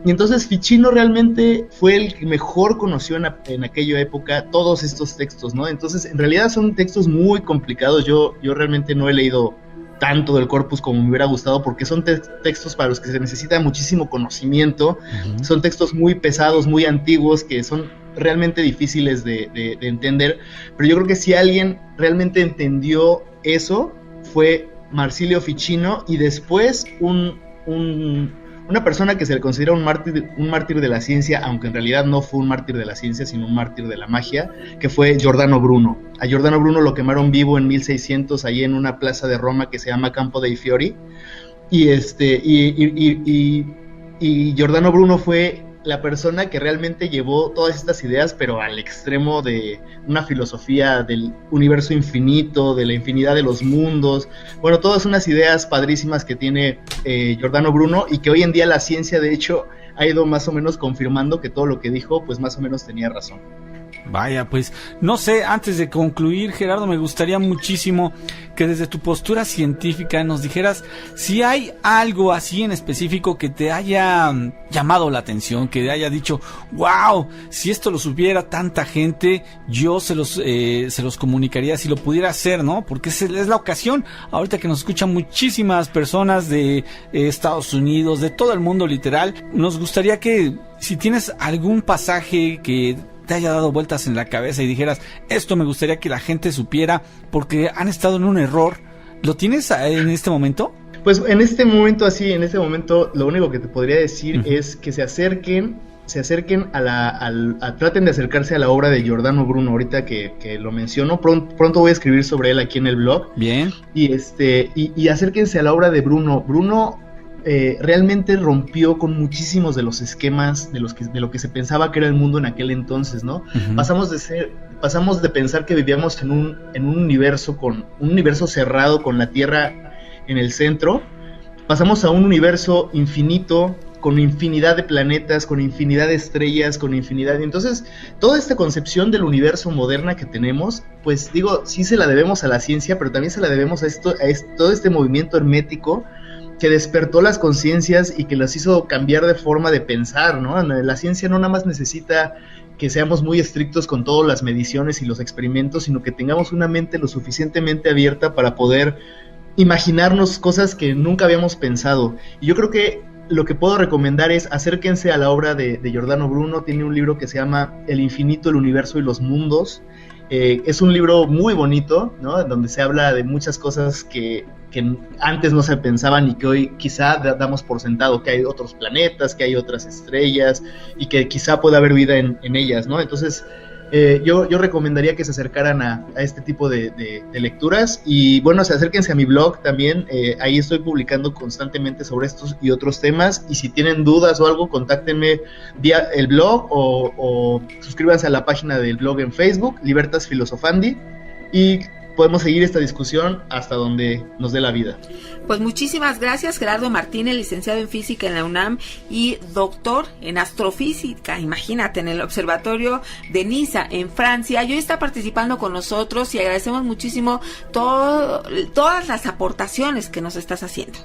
Y entonces Ficino realmente fue el que mejor conoció en aquella época todos estos textos, ¿no? Entonces en realidad son textos muy complicados. Yo realmente no he leído tanto del Corpus como me hubiera gustado, porque son textos para los que se necesita muchísimo conocimiento. Son textos muy pesados, muy antiguos, que son realmente difíciles de entender, pero yo creo que si alguien realmente entendió eso fue Marsilio Ficino, y después una persona que se le considera un mártir de la ciencia, aunque en realidad no fue un mártir de la ciencia, sino un mártir de la magia, que fue Giordano Bruno. A Giordano Bruno lo quemaron vivo en 1600 ahí en una plaza de Roma que se llama Campo dei Fiori, y Giordano Bruno fue la persona que realmente llevó todas estas ideas, pero al extremo de una filosofía del universo infinito, de la infinidad de los mundos. Bueno, todas unas ideas padrísimas que tiene Giordano Bruno, y que hoy en día la ciencia, de hecho, ha ido más o menos confirmando que todo lo que dijo, pues más o menos tenía razón. Vaya, pues, no sé, antes de concluir, Gerardo, me gustaría muchísimo que desde tu postura científica nos dijeras si hay algo así en específico que te haya llamado la atención, que te haya dicho, wow, si esto lo supiera tanta gente, yo se los comunicaría si lo pudiera hacer, ¿no? Porque es la ocasión, ahorita que nos escuchan muchísimas personas de Estados Unidos, de todo el mundo literal, nos gustaría que, si tienes algún pasaje que te haya dado vueltas en la cabeza y dijeras, esto me gustaría que la gente supiera porque han estado en un error, ¿lo tienes en este momento? Pues en este momento lo único que te podría decir es que se acerquen traten de acercarse a la obra de Giordano Bruno, ahorita que lo menciono, pronto voy a escribir sobre él aquí en el blog. Bien. Y acérquense a la obra de Bruno. Bruno realmente rompió con muchísimos de los esquemas de lo que se pensaba que era el mundo en aquel entonces, ¿no? Pasamos de pensar que vivíamos en un universo cerrado con la Tierra en el centro, pasamos a un universo infinito con infinidad de planetas, con infinidad de estrellas, con infinidad. Y entonces, toda esta concepción del universo moderna que tenemos, pues digo, sí se la debemos a la ciencia, pero también se la debemos a todo este movimiento hermético que despertó las conciencias y que las hizo cambiar de forma de pensar, ¿no? La ciencia no nada más necesita que seamos muy estrictos con todas las mediciones y los experimentos, sino que tengamos una mente lo suficientemente abierta para poder imaginarnos cosas que nunca habíamos pensado. Y yo creo que lo que puedo recomendar es acérquense a la obra de Giordano Bruno. Tiene un libro que se llama El infinito, el universo y los mundos. Es un libro muy bonito, ¿no? Donde se habla de muchas cosas que antes no se pensaban y que hoy quizá damos por sentado, que hay otros planetas, que hay otras estrellas y que quizá pueda haber vida en ellas, ¿no? Entonces yo recomendaría que se acercaran a este tipo de lecturas. Y bueno, acérquense a mi blog también. Ahí estoy publicando constantemente sobre estos y otros temas, y si tienen dudas o algo, contáctenme vía el blog o suscríbanse a la página del blog en Facebook, Libertas Filosofandi, y podemos seguir esta discusión hasta donde nos dé la vida. Pues muchísimas gracias, Gerardo Martínez, licenciado en física en la UNAM y doctor en astrofísica, imagínate, en el observatorio de Niza, en Francia. Y hoy está participando con nosotros y agradecemos muchísimo todas las aportaciones que nos estás haciendo.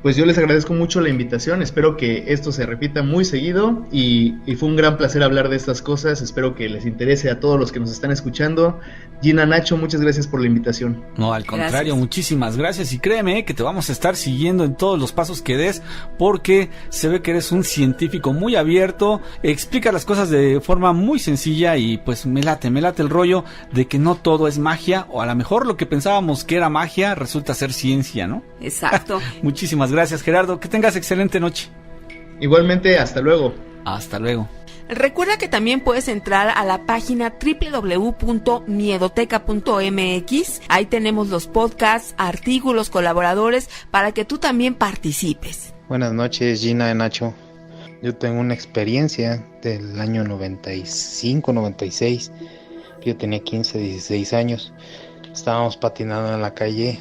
Pues yo les agradezco mucho la invitación, espero que esto se repita muy seguido y fue un gran placer hablar de estas cosas. Espero que les interese a todos los que nos están escuchando. Gina, Nacho, muchas gracias por la invitación. No, al contrario, muchísimas gracias, y créeme que te vamos a estar siguiendo en todos los pasos que des, porque se ve que eres un científico muy abierto, explica las cosas de forma muy sencilla, y pues me late el rollo de que no todo es magia, o a lo mejor lo que pensábamos que era magia resulta ser ciencia, ¿no? Exacto. Muchísimas gracias, Gerardo, que tengas excelente noche. Igualmente, hasta luego. Hasta luego. Recuerda que también puedes entrar a la página www.miedoteca.mx. Ahí tenemos los podcasts, artículos, colaboradores, para que tú también participes. Buenas noches, Gina y Nacho. Yo tengo una experiencia del año 95, 96. Yo tenía 15, 16 años. Estábamos patinando en la calle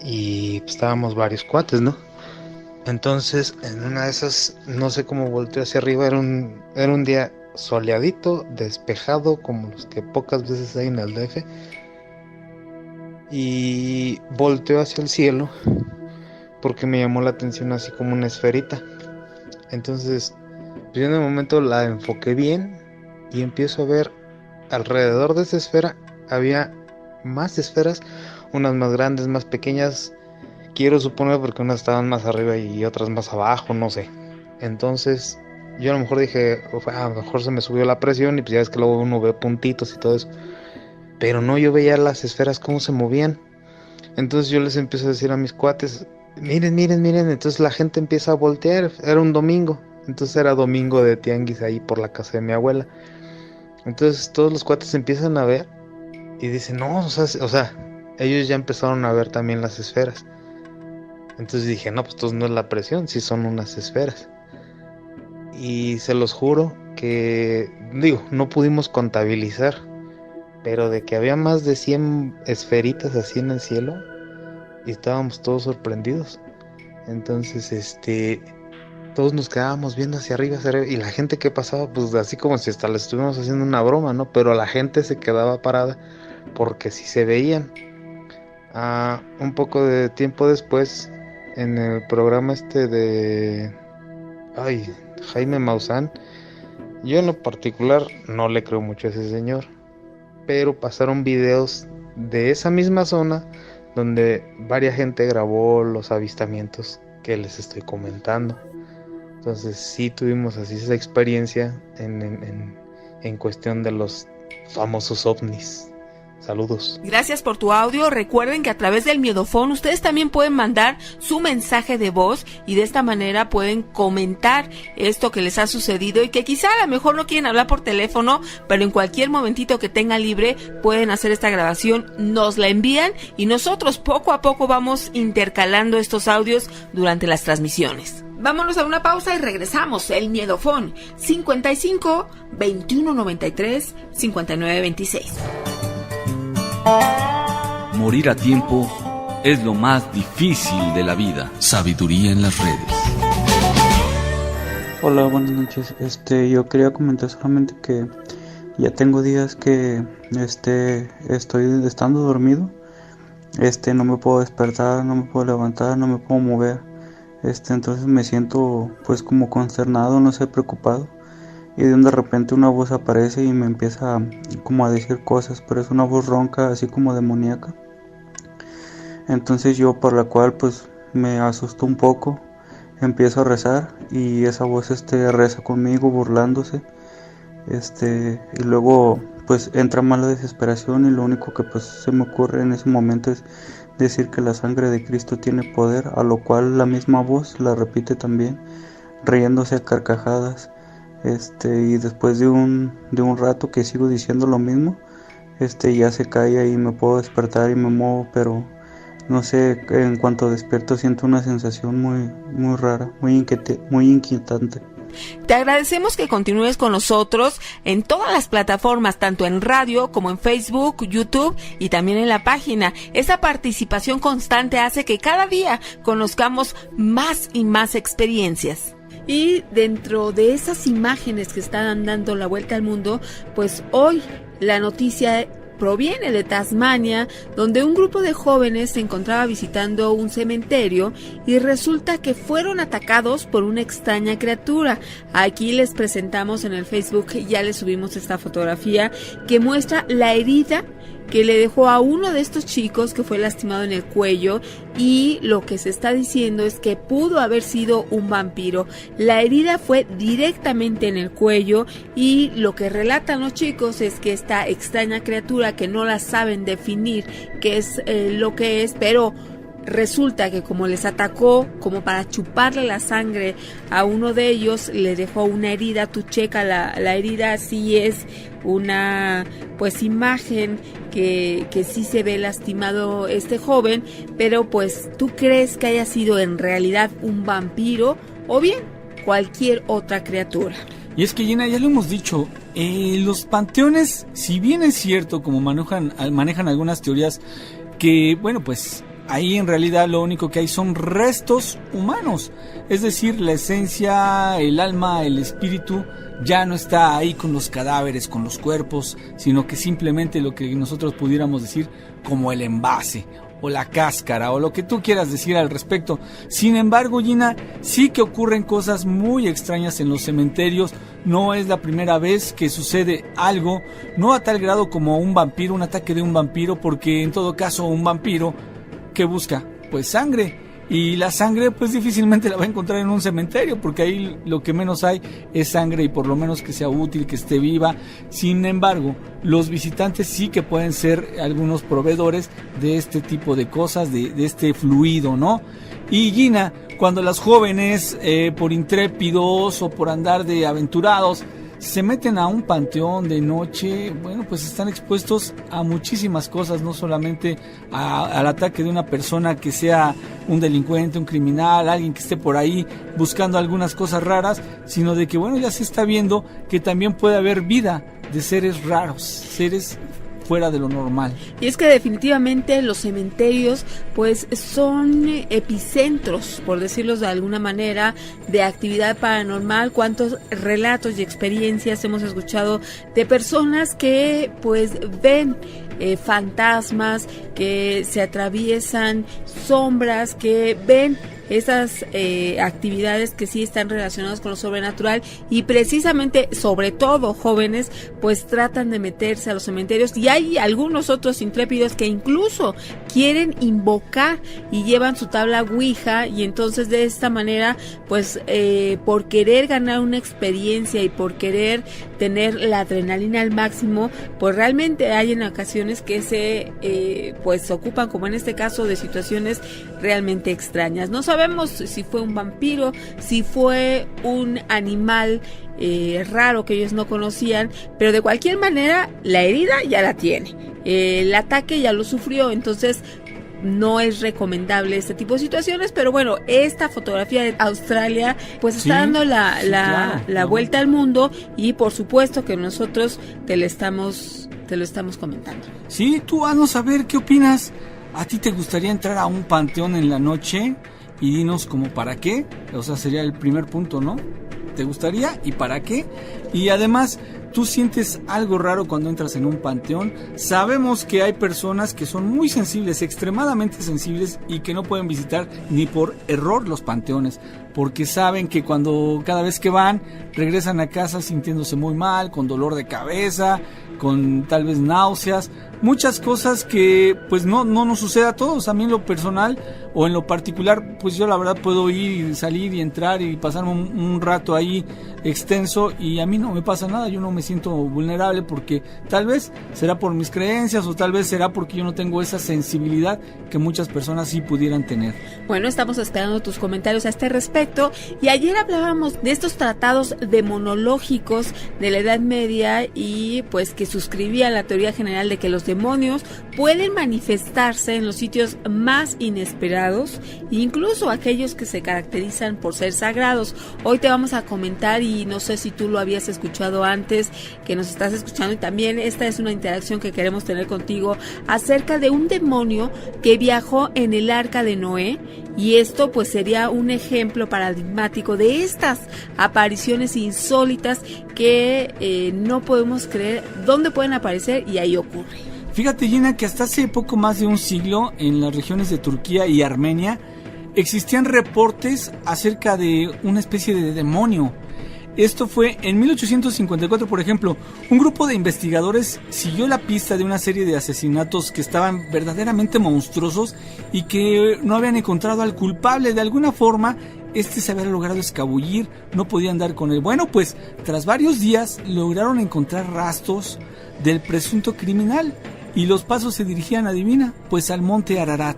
y estábamos varios cuates, ¿no? Entonces, en una de esas, no sé cómo volteé hacia arriba, era un día soleadito, despejado, como los que pocas veces hay en el DF. Y volteó hacia el cielo, porque me llamó la atención así como una esferita. Entonces, yo en el momento la enfoqué bien y empiezo a ver alrededor de esa esfera, había más esferas, unas más grandes, más pequeñas. Quiero suponer porque unas estaban más arriba y otras más abajo, no sé. Entonces yo a lo mejor dije, a lo mejor se me subió la presión, y pues ya es que luego uno ve puntitos y todo eso. Pero no, yo veía las esferas cómo se movían. Entonces yo les empiezo a decir a mis cuates, miren. Entonces la gente empieza a voltear. Era un domingo, entonces era domingo de tianguis ahí por la casa de mi abuela. Entonces todos los cuates empiezan a ver y dicen, no, o sea, ellos ya empezaron a ver también las esferas. Entonces dije, no, pues entonces no es la presión, sí son unas esferas. Y se los juro que, no pudimos contabilizar, pero de que había más de 100 esferitas así en el cielo, y estábamos todos sorprendidos. Entonces, todos nos quedábamos viendo hacia arriba, y la gente que pasaba, pues así como si hasta le estuviéramos haciendo una broma, ¿no? Pero la gente se quedaba parada, porque sí se veían. Un poco de tiempo después, en el programa de Jaime Maussan, yo en lo particular no le creo mucho a ese señor, pero pasaron videos de esa misma zona donde varias gente grabó los avistamientos que les estoy comentando. Entonces sí tuvimos así esa experiencia en cuestión de los famosos ovnis. Saludos. Gracias por tu audio. Recuerden que a través del Miedofón ustedes también pueden mandar su mensaje de voz, y de esta manera pueden comentar esto que les ha sucedido, y que quizá a lo mejor no quieren hablar por teléfono, pero en cualquier momentito que tengan libre pueden hacer esta grabación, nos la envían, y nosotros poco a poco vamos intercalando estos audios durante las transmisiones. Vámonos a una pausa y regresamos. El Miedofón 55 21 93 59 26. Morir a tiempo es lo más difícil de la vida. Sabiduría en las redes. Hola, buenas noches. Yo quería comentar solamente que ya tengo días que estoy estando dormido. No me puedo despertar, no me puedo levantar, no me puedo mover. Entonces me siento pues como consternado, no sé, preocupado. Y de repente una voz aparece y me empieza como a decir cosas, pero es una voz ronca, así como demoníaca. Entonces yo, por la cual pues me asustó un poco, empiezo a rezar y esa voz reza conmigo burlándose, y luego pues entra más la desesperación y lo único que pues se me ocurre en ese momento es decir que la sangre de Cristo tiene poder, a lo cual la misma voz la repite también, riéndose a carcajadas, y después de un rato que sigo diciendo lo mismo, ya se calla y me puedo despertar y me muevo, pero no sé, en cuanto despierto siento una sensación muy rara, muy inquietante. Te agradecemos que continúes con nosotros en todas las plataformas, tanto en radio como en Facebook, YouTube y también en la página. Esa participación constante hace que cada día conozcamos más y más experiencias. Y dentro de esas imágenes que están dando la vuelta al mundo, pues hoy la noticia proviene de Tasmania, donde un grupo de jóvenes se encontraba visitando un cementerio y resulta que fueron atacados por una extraña criatura. Aquí les presentamos en el Facebook, ya les subimos esta fotografía que muestra la herida que le dejó a uno de estos chicos que fue lastimado en el cuello, y lo que se está diciendo es que pudo haber sido un vampiro. La herida fue directamente en el cuello y lo que relatan los chicos es que esta extraña criatura, que no la saben definir qué es lo que es, pero resulta que como les atacó, como para chuparle la sangre a uno de ellos, le dejó una herida. Tú checa la herida, sí es una pues imagen que sí se ve lastimado este joven, pero pues tú crees que haya sido en realidad un vampiro o bien cualquier otra criatura. Y es que, Gina, ya lo hemos dicho, los panteones, si bien es cierto, como manejan algunas teorías, que bueno, pues ahí en realidad lo único que hay son restos humanos, es decir, la esencia, el alma, el espíritu ya no está ahí con los cadáveres, con los cuerpos, sino que simplemente lo que nosotros pudiéramos decir como el envase o la cáscara o lo que tú quieras decir al respecto. Sin embargo, Gina, sí que ocurren cosas muy extrañas en los cementerios. No es la primera vez que sucede algo, no a tal grado como un vampiro, un ataque de un vampiro, porque en todo caso un vampiro ¿qué busca? Pues sangre. Y la sangre pues difícilmente la va a encontrar en un cementerio, porque ahí lo que menos hay es sangre, y por lo menos que sea útil, que esté viva. Sin embargo, los visitantes sí que pueden ser algunos proveedores de este tipo de cosas, de este fluido, ¿no? Y Gina, cuando las jóvenes por intrépidos o por andar de aventurados se meten a un panteón de noche, bueno, pues están expuestos a muchísimas cosas, no solamente al ataque de una persona que sea un delincuente, un criminal, alguien que esté por ahí buscando algunas cosas raras, sino de que, bueno, ya se está viendo que también puede haber vida de seres raros, seres fuera de lo normal. Y es que definitivamente los cementerios pues son epicentros, por decirlo de alguna manera, de actividad paranormal. Cuántos relatos y experiencias hemos escuchado de personas que pues ven fantasmas, que se atraviesan sombras, que ven esas actividades que sí están relacionadas con lo sobrenatural, y precisamente, sobre todo jóvenes, pues tratan de meterse a los cementerios, y hay algunos otros intrépidos que incluso quieren invocar y llevan su tabla Ouija, y entonces de esta manera pues por querer ganar una experiencia y por querer tener la adrenalina al máximo, pues realmente hay en ocasiones que se pues ocupan, como en este caso, de situaciones realmente extrañas. No sabemos si fue un vampiro, si fue un animal raro que ellos no conocían, pero de cualquier manera la herida ya la tiene, el ataque ya lo sufrió, entonces no es recomendable este tipo de situaciones. Pero bueno, esta fotografía de Australia pues está dando la vuelta al mundo, y por supuesto que nosotros te lo estamos comentando. Sí, tú haznos saber qué opinas. ¿A ti te gustaría entrar a un panteón en la noche? Y dinos como para qué. O sea, sería el primer punto, ¿no? ¿Te gustaría y para qué? Y además, ¿Tú sientes algo raro cuando entras en un panteón? Sabemos que hay personas que son muy sensibles, extremadamente sensibles, y que no pueden visitar ni por error los panteones, porque saben que cada vez que van, regresan a casa sintiéndose muy mal, con dolor de cabeza, con tal vez náuseas, muchas cosas que pues no nos sucede a todos. A mí en lo personal o en lo particular, pues yo la verdad puedo ir, salir y entrar y pasar un rato ahí extenso y a mí no me pasa nada, yo no me siento vulnerable, porque tal vez será por mis creencias o tal vez será porque yo no tengo esa sensibilidad que muchas personas sí pudieran tener. Bueno, estamos esperando tus comentarios a este respecto, y ayer hablábamos de estos tratados demonológicos de la Edad Media y pues que suscribían la teoría general de que los demonios pueden manifestarse en los sitios más inesperados, incluso aquellos que se caracterizan por ser sagrados. Hoy te vamos a comentar, y no sé si tú lo habías escuchado antes, que nos estás escuchando, y también esta es una interacción que queremos tener contigo acerca de un demonio que viajó en el arca de Noé, y esto pues sería un ejemplo paradigmático de estas apariciones insólitas que no podemos creer dónde pueden aparecer, y ahí ocurre. Fíjate, Gina, que hasta hace poco más de un siglo en las regiones de Turquía y Armenia existían reportes acerca de una especie de demonio. Esto fue en 1854, por ejemplo. Un grupo de investigadores siguió la pista de una serie de asesinatos que estaban verdaderamente monstruosos y que no habían encontrado al culpable. De alguna forma, se había logrado escabullir, no podían dar con él. Bueno, pues tras varios días lograron encontrar rastros del presunto criminal. Y los pasos se dirigían, adivina, pues al monte Ararat.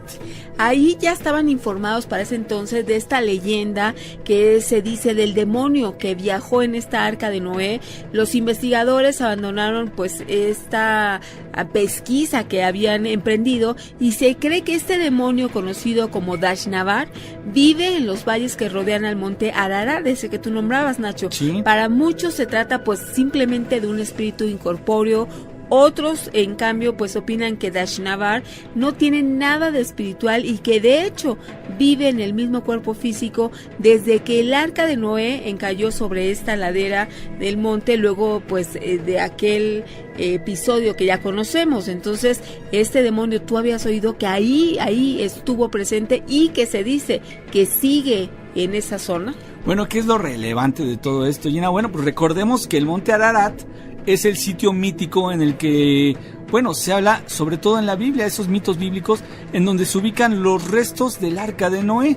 Ahí ya estaban informados para ese entonces de esta leyenda que se dice del demonio que viajó en esta arca de Noé. Los investigadores abandonaron pues esta pesquisa que habían emprendido, y se cree que este demonio, conocido como Dashnavar, vive en los valles que rodean al monte Ararat, ese que tú nombrabas, Nacho. Sí. Para muchos se trata pues simplemente de un espíritu incorpóreo. Otros, en cambio, pues opinan que Dashnavar no tiene nada de espiritual y que de hecho vive en el mismo cuerpo físico desde que el arca de Noé encalló sobre esta ladera del monte, luego pues de aquel episodio que ya conocemos. Entonces, este demonio, tú habías oído que ahí estuvo presente y que se dice que sigue en esa zona. Bueno, ¿qué es lo relevante de todo esto, Gina? Bueno, pues recordemos que el monte Ararat es el sitio mítico en el que, bueno, se habla sobre todo en la Biblia, esos mitos bíblicos en donde se ubican los restos del arca de Noé.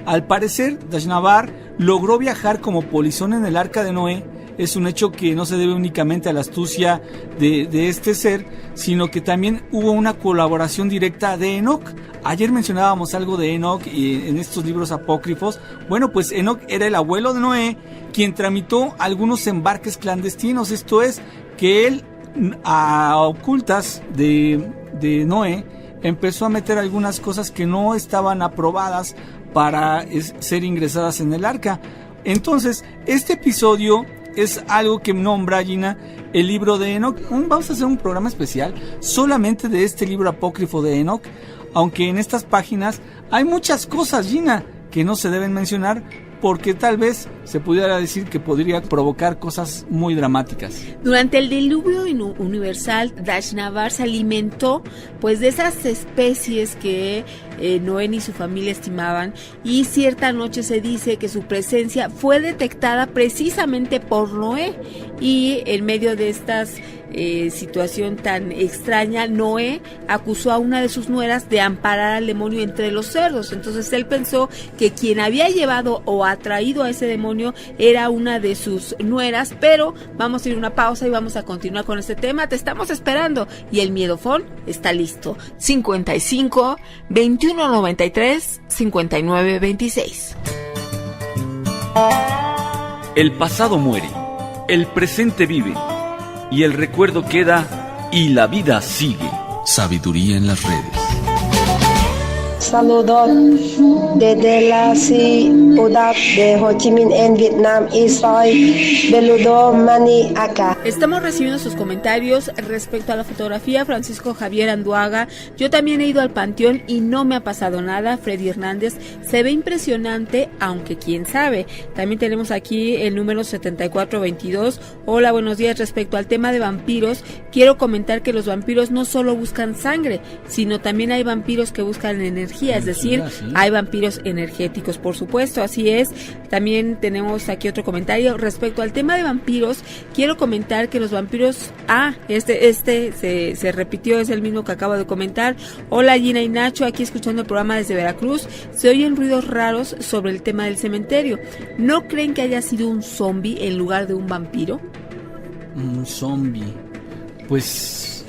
Al parecer, Dashnavar logró viajar como polizón en el arca de Noé. Es un hecho que no se debe únicamente a la astucia de este ser, sino que también hubo una colaboración directa de Enoc. Ayer mencionábamos algo de Enoc en estos libros apócrifos. Bueno, pues Enoc era el abuelo de Noé, quien tramitó algunos embarques clandestinos. Esto es, que él, a ocultas de Noé, empezó a meter algunas cosas que no estaban aprobadas para ser ingresadas en el arca. Entonces, este episodio es algo que nombra, Gina, el libro de Enoc. Vamos a hacer un programa especial solamente de este libro apócrifo de Enoc, aunque en estas páginas hay muchas cosas, Gina, que no se deben mencionar, porque tal vez se pudiera decir que podría provocar cosas muy dramáticas. Durante el diluvio universal, Dashnavar se alimentó pues de esas especies que Noé y su familia estimaban, y cierta noche se dice que su presencia fue detectada precisamente por Noé, y en medio de estas situación tan extraña, Noé acusó a una de sus nueras de amparar al demonio entre los cerdos. Entonces él pensó que quien había llevado o atraído a ese demonio era una de sus nueras, pero vamos a ir a una pausa y vamos a continuar con este tema. Te estamos esperando, y el miedofón está listo. 55 21 93 59 26. El pasado muere, el presente vive, y el recuerdo queda, y la vida sigue. Sabiduría en las redes. saludos desde la ciudad de Ho Chi Minh en Vietnam y soy Beludo Mani acá. Estamos recibiendo sus comentarios respecto a la fotografía. Francisco Javier Anduaga: yo también he ido al panteón y no me ha pasado nada. Freddy Hernández: se ve impresionante, aunque quién sabe. También tenemos aquí el número 7422. Hola, buenos días. Respecto al tema de vampiros, quiero comentar que los vampiros no solo buscan sangre, sino también hay vampiros que buscan energía, es decir, hay vampiros energéticos, por supuesto, así es. También tenemos aquí otro comentario respecto al tema de vampiros. Quiero comentar que los vampiros, se repitió, es el mismo que acabo de comentar. Hola, Gina y Nacho, aquí escuchando el programa desde Veracruz. Se oyen ruidos raros sobre el tema del cementerio. ¿No creen que haya sido un zombie en lugar de un vampiro? Un zombie, pues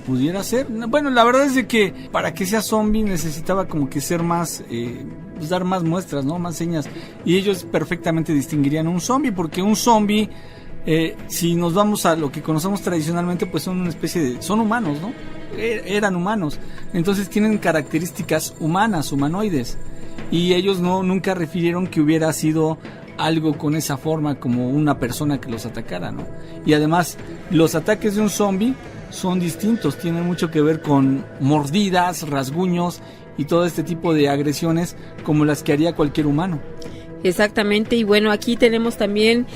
pudiera ser. Bueno, la verdad es de que para que sea zombie necesitaba como que ser más, pues dar más muestras, ¿no? Más señas. Y ellos perfectamente distinguirían un zombie, porque un zombie, si nos vamos a lo que conocemos tradicionalmente, pues son una especie de, son humanos, ¿no? Eran humanos, entonces tienen características humanas, humanoides, y ellos nunca refirieron que hubiera sido algo con esa forma como una persona que los atacara, ¿no? Y además los ataques de un zombie son distintos, tienen mucho que ver con mordidas, rasguños y todo este tipo de agresiones como las que haría cualquier humano. Exactamente. Y bueno, aquí tenemos también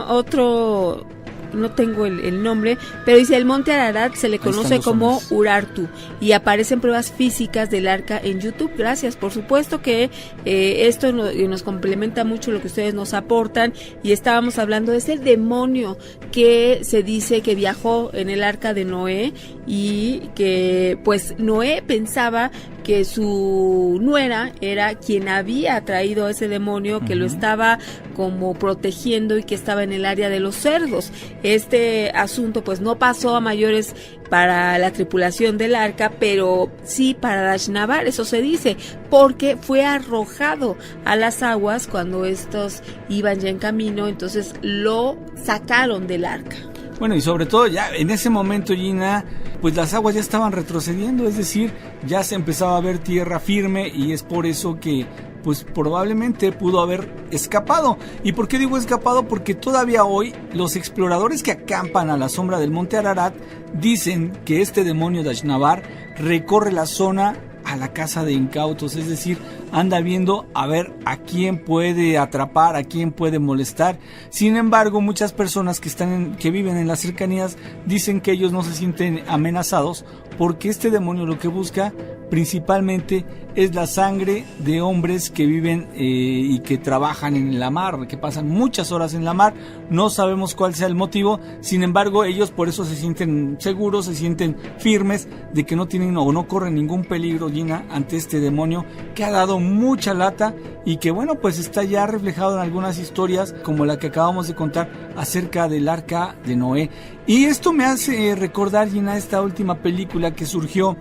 otro, no tengo el nombre, pero dice: el monte Ararat se le conoce como Urartu y aparecen pruebas físicas del arca en YouTube. Gracias, por supuesto que esto nos complementa mucho lo que ustedes nos aportan. Y estábamos hablando de ese demonio que se dice que viajó en el arca de Noé, y que pues Noé pensaba que su nuera era quien había traído a ese demonio, que lo estaba como protegiendo y que estaba en el área de los cerdos. Este asunto pues no pasó a mayores para la tripulación del arca, pero sí para Dashnavar, eso se dice, porque fue arrojado a las aguas cuando estos iban ya en camino, entonces lo sacaron del arca. Bueno, y sobre todo ya en ese momento, Gina, pues las aguas ya estaban retrocediendo, es decir, ya se empezaba a ver tierra firme, y es por eso que pues probablemente pudo haber escapado. ¿Y por qué digo escapado? Porque todavía hoy los exploradores que acampan a la sombra del monte Ararat dicen que este demonio de Dashnavar recorre la zona a la caza de incautos, es decir, anda viendo a ver a quién puede atrapar, a quién puede molestar. Sin embargo, muchas personas que viven en las cercanías dicen que ellos no se sienten amenazados, porque este demonio lo que busca principalmente es la sangre de hombres que viven y que trabajan en la mar, que pasan muchas horas en la mar. No sabemos cuál sea el motivo, sin embargo ellos por eso se sienten seguros, se sienten firmes de que no tienen o no corren ningún peligro, Gina, ante este demonio que ha dado mucha lata y que bueno, pues está ya reflejado en algunas historias como la que acabamos de contar acerca del arca de Noé. Y esto me hace recordar, Gina, esta última película que surgió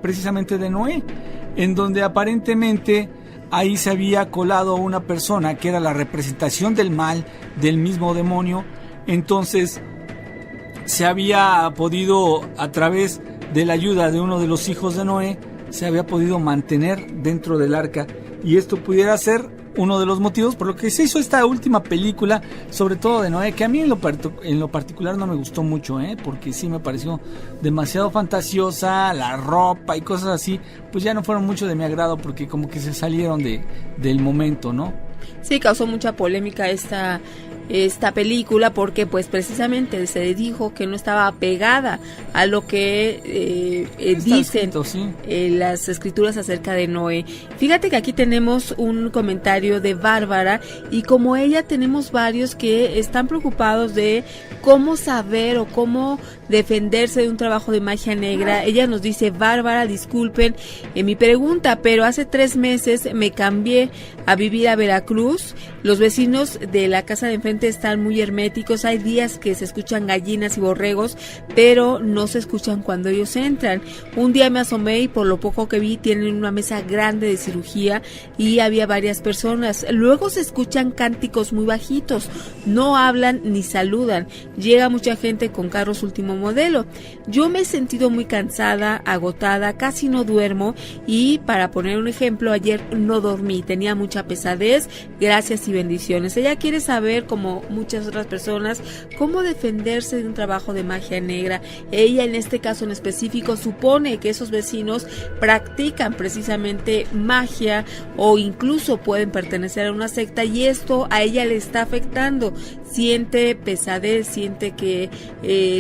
precisamente de Noé, en donde aparentemente ahí se había colado una persona que era la representación del mal, del mismo demonio. Entonces se había podido, a través de la ayuda de uno de los hijos de Noé, se había podido mantener dentro del arca, y esto pudiera ser uno de los motivos por lo que se hizo esta última película, sobre todo de Noé, que a mí en lo particular no me gustó mucho, porque sí me pareció demasiado fantasiosa, la ropa y cosas así, pues ya no fueron mucho de mi agrado, porque como que se salieron del momento, ¿no? Sí, causó mucha polémica esta película, porque pues precisamente se dijo que no estaba apegada a lo que dicen las escrituras acerca de Noé. Fíjate que aquí tenemos un comentario de Bárbara, y como ella tenemos varios que están preocupados de cómo saber o cómo defenderse de un trabajo de magia negra. Ella nos dice: Bárbara, disculpen mi pregunta, pero hace 3 meses me cambié a vivir a Veracruz. Los vecinos de la casa de enfrente repente están muy herméticos. Hay días que se escuchan gallinas y borregos, pero no se escuchan cuando ellos entran. Un día me asomé y por lo poco que vi tienen una mesa grande de cirugía y había varias personas. Luego se escuchan cánticos muy bajitos, no hablan ni saludan. Llega mucha gente con carros último modelo. Yo me he sentido muy cansada, agotada, casi no duermo y, para poner un ejemplo, ayer no dormí, tenía mucha pesadez. Gracias y bendiciones. Ella quiere saber, como muchas otras personas, cómo defenderse de un trabajo de magia negra. Ella, en este caso en específico, supone que esos vecinos practican precisamente magia o incluso pueden pertenecer a una secta, y esto a ella le está afectando. Siente pesadez, siente que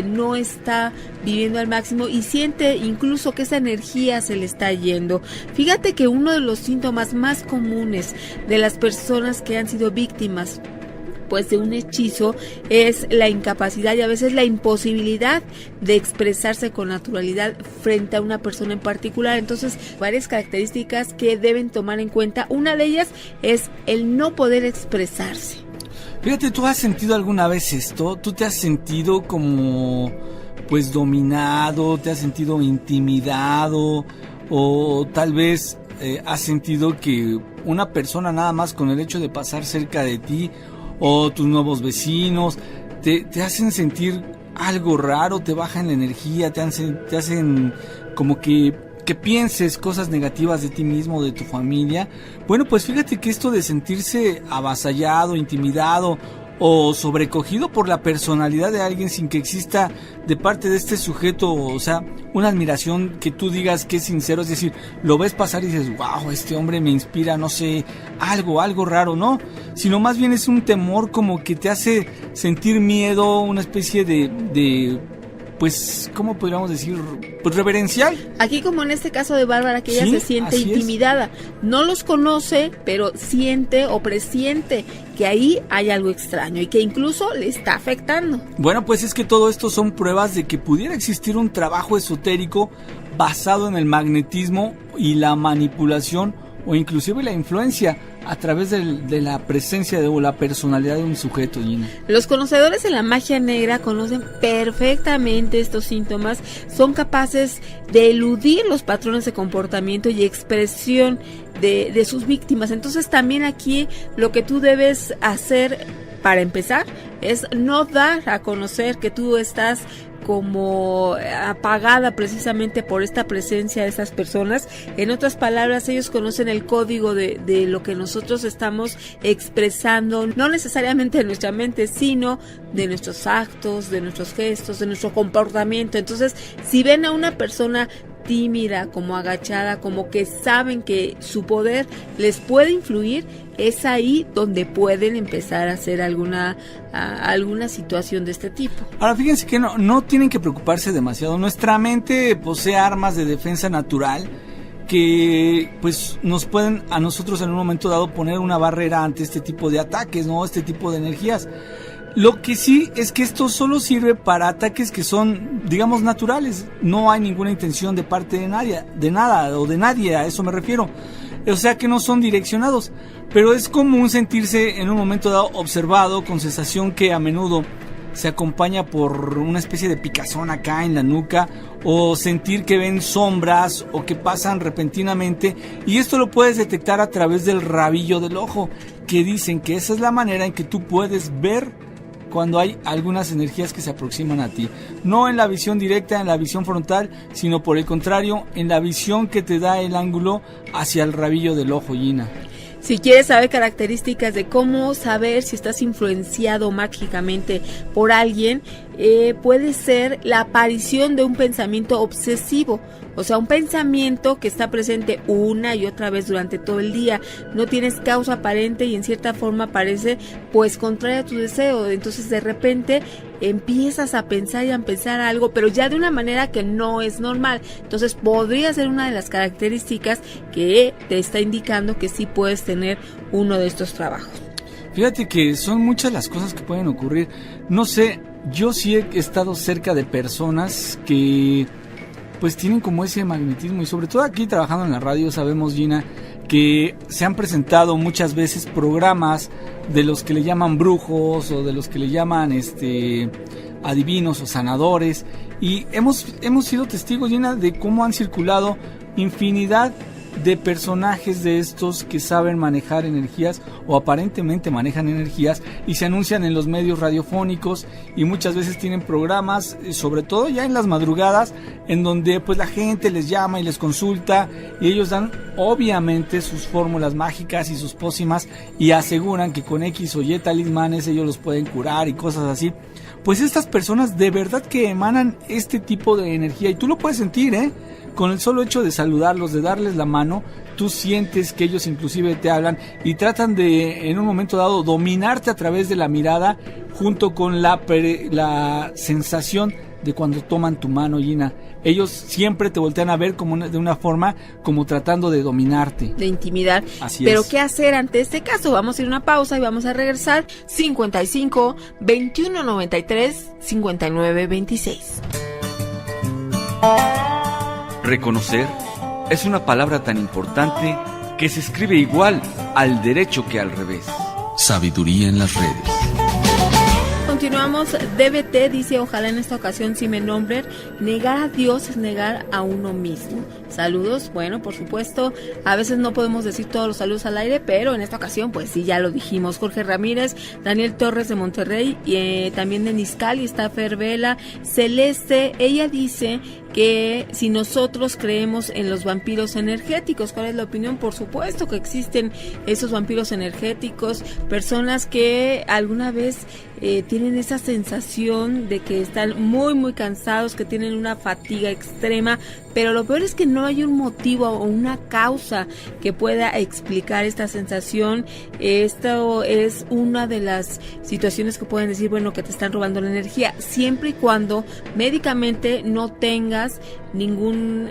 no está viviendo al máximo y siente incluso que esa energía se le está yendo. Fíjate que uno de los síntomas más comunes de las personas que han sido víctimas pues de un hechizo es la incapacidad y a veces la imposibilidad de expresarse con naturalidad frente a una persona en particular. Entonces, varias características que deben tomar en cuenta. Una de ellas es el no poder expresarse. Fíjate, ¿tú has sentido alguna vez esto? ¿Tú te has sentido como pues dominado, te has sentido intimidado o tal vez has sentido que una persona nada más con el hecho de pasar cerca de ti o tus nuevos vecinos te hacen sentir algo raro, te bajan la energía, te hacen como que pienses cosas negativas de ti mismo, de tu familia? Bueno, pues fíjate que esto de sentirse avasallado, intimidado o sobrecogido por la personalidad de alguien sin que exista de parte de este sujeto, o sea, una admiración que tú digas que es sincero, es decir, lo ves pasar y dices, wow, este hombre me inspira, no sé, algo raro, no, sino más bien es un temor como que te hace sentir miedo, una especie de pues, ¿cómo podríamos decir? Pues reverencial. Aquí, como en este caso de Bárbara, que ella sí, se siente intimidada. No los conoce, pero siente o presiente que ahí hay algo extraño y que incluso le está afectando. Bueno, pues es que todo esto son pruebas de que pudiera existir un trabajo esotérico basado en el magnetismo y la manipulación o inclusive la influencia a través de la presencia o la personalidad de un sujeto, Gina. Los conocedores de la magia negra conocen perfectamente estos síntomas, son capaces de eludir los patrones de comportamiento y expresión de sus víctimas. Entonces también aquí lo que tú debes hacer para empezar es no dar a conocer que tú estás como apagada precisamente por esta presencia de esas personas. En otras palabras, ellos conocen el código de lo que nosotros estamos expresando, no necesariamente de nuestra mente, sino de nuestros actos, de nuestros gestos, de nuestro comportamiento. Entonces, si ven a una persona tímida, como agachada, como que saben que su poder les puede influir, es ahí donde pueden empezar a hacer alguna situación de este tipo. Ahora, fíjense que no tienen que preocuparse demasiado. Nuestra mente posee armas de defensa natural que pues nos pueden a nosotros en un momento dado poner una barrera ante este tipo de ataques, ¿no? Este tipo de energías. Lo que sí es que esto solo sirve para ataques que son, digamos, naturales. No hay ninguna intención de parte de nadie, a eso me refiero. O sea que no son direccionados, pero es común sentirse en un momento dado observado con sensación que a menudo se acompaña por una especie de picazón acá en la nuca, o sentir que ven sombras o que pasan repentinamente, y esto lo puedes detectar a través del rabillo del ojo, que dicen que esa es la manera en que tú puedes ver cuando hay algunas energías que se aproximan a ti. No en la visión directa, en la visión frontal, sino por el contrario, en la visión que te da el ángulo hacia el rabillo del ojo, Gina. Si quieres saber características de cómo saber si estás influenciado mágicamente por alguien, puede ser la aparición de un pensamiento obsesivo. O sea, un pensamiento que está presente una y otra vez durante todo el día. No tienes causa aparente y en cierta forma parece pues contrario a tu deseo. Entonces de repente empiezas a pensar y a pensar algo, pero ya de una manera que no es normal. Entonces podría ser una de las características que te está indicando que sí puedes tener uno de estos trabajos. Fíjate que son muchas las cosas que pueden ocurrir. No sé, yo sí he estado cerca de personas que pues tienen como ese magnetismo, y sobre todo aquí trabajando en la radio sabemos, Gina, que se han presentado muchas veces programas de los que le llaman brujos o de los que le llaman adivinos o sanadores, y hemos sido testigos, Gina, de cómo han circulado infinidad de personajes de estos que saben manejar energías o aparentemente manejan energías y se anuncian en los medios radiofónicos y muchas veces tienen programas, sobre todo ya en las madrugadas, en donde pues la gente les llama y les consulta y ellos dan obviamente sus fórmulas mágicas y sus pócimas y aseguran que con X o Y talismanes ellos los pueden curar y cosas así. Pues estas personas de verdad que emanan este tipo de energía y tú lo puedes sentir, con el solo hecho de saludarlos, de darles la mano, tú sientes que ellos inclusive te hablan y tratan de, en un momento dado, dominarte a través de la mirada junto con la sensación de cuando toman tu mano, Gina. Ellos siempre te voltean a ver de una forma como tratando de dominarte. De intimidar. Así Pero es. ¿qué hacer ante este caso? Vamos a ir a una pausa y vamos a regresar. 55 21 93 59 26. Reconocer es una palabra tan importante que se escribe igual al derecho que al revés. Sabiduría en las redes. Continuamos. DBT dice: ojalá en esta ocasión sí me nombren. Negar a Dios es negar a uno mismo. Saludos. Bueno, por supuesto, a veces no podemos decir todos los saludos al aire, pero en esta ocasión pues sí, ya lo dijimos. Jorge Ramírez, Daniel Torres de Monterrey, y también de Niscali está Fer Vela. Celeste, ella dice que si nosotros creemos en los vampiros energéticos, ¿cuál es la opinión? Por supuesto que existen esos vampiros energéticos, personas que alguna vez tienen esa sensación de que están muy muy cansados, que tienen una fatiga extrema, pero lo peor es que no hay un motivo o una causa que pueda explicar esta sensación. Esto es una de las situaciones que pueden decir, bueno, que te están robando la energía, siempre y cuando médicamente no tengas ninguna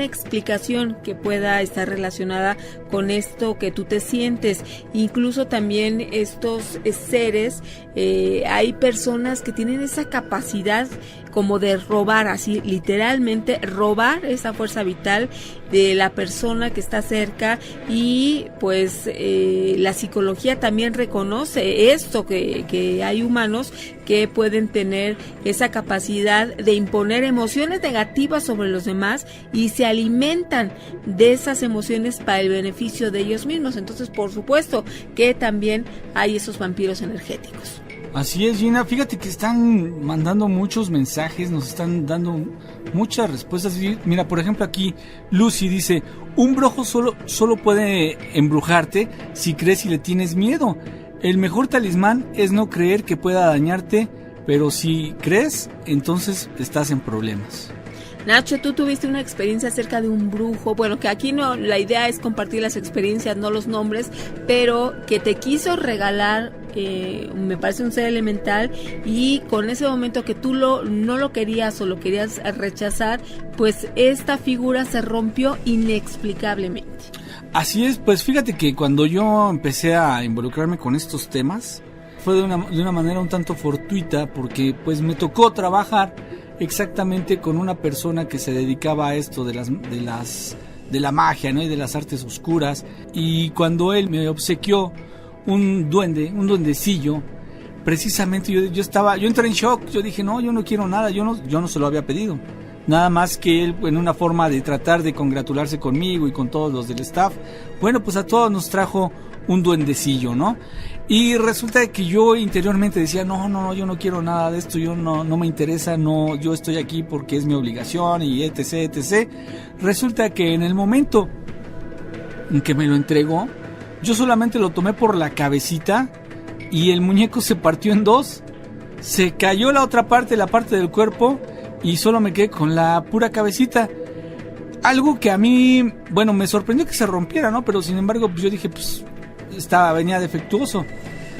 explicación que pueda estar relacionada con esto que tú te sientes. Incluso también estos seres, hay personas que tienen esa capacidad como de robar, así literalmente robar esa fuerza vital de la persona que está cerca, y pues la psicología también reconoce esto, que hay humanos que pueden tener esa capacidad de imponer emociones negativas sobre los demás y se alimentan de esas emociones para el beneficio de ellos mismos. Entonces, por supuesto que también hay esos vampiros energéticos. Así es, Gina, fíjate que están mandando muchos mensajes, nos están dando muchas respuestas. Mira, por ejemplo aquí Lucy dice: un brujo solo puede embrujarte si crees y le tienes miedo. El mejor talismán es no creer que pueda dañarte, pero si crees, entonces estás en problemas. Nacho, tú tuviste una experiencia acerca de un brujo, bueno, que aquí no, la idea es compartir las experiencias, no los nombres, pero que te quiso regalar, me parece un ser elemental, y con ese momento que tú no lo querías o lo querías rechazar, pues esta figura se rompió inexplicablemente. Así es, pues fíjate que cuando yo empecé a involucrarme con estos temas, fue de una manera un tanto fortuita, porque pues me tocó trabajar exactamente con una persona que se dedicaba a esto de la magia, ¿no? Y de las artes oscuras. Y cuando él me obsequió un duendecillo, precisamente yo entré en shock. Yo dije, no, yo no quiero nada, yo no se lo había pedido. Nada más que él, en una forma de tratar de congratularse conmigo y con todos los del staff, bueno, pues a todos nos trajo un duendecillo, ¿no? Y resulta que yo interiormente decía, no, yo no quiero nada de esto, yo no me interesa, no, yo estoy aquí porque es mi obligación y etc. Resulta que en el momento en que me lo entregó, yo solamente lo tomé por la cabecita y el muñeco se partió en dos, se cayó la otra parte, la parte del cuerpo, y solo me quedé con la pura cabecita. Algo que a mí, bueno, me sorprendió que se rompiera, ¿no? Pero sin embargo, pues yo dije, pues venía defectuoso.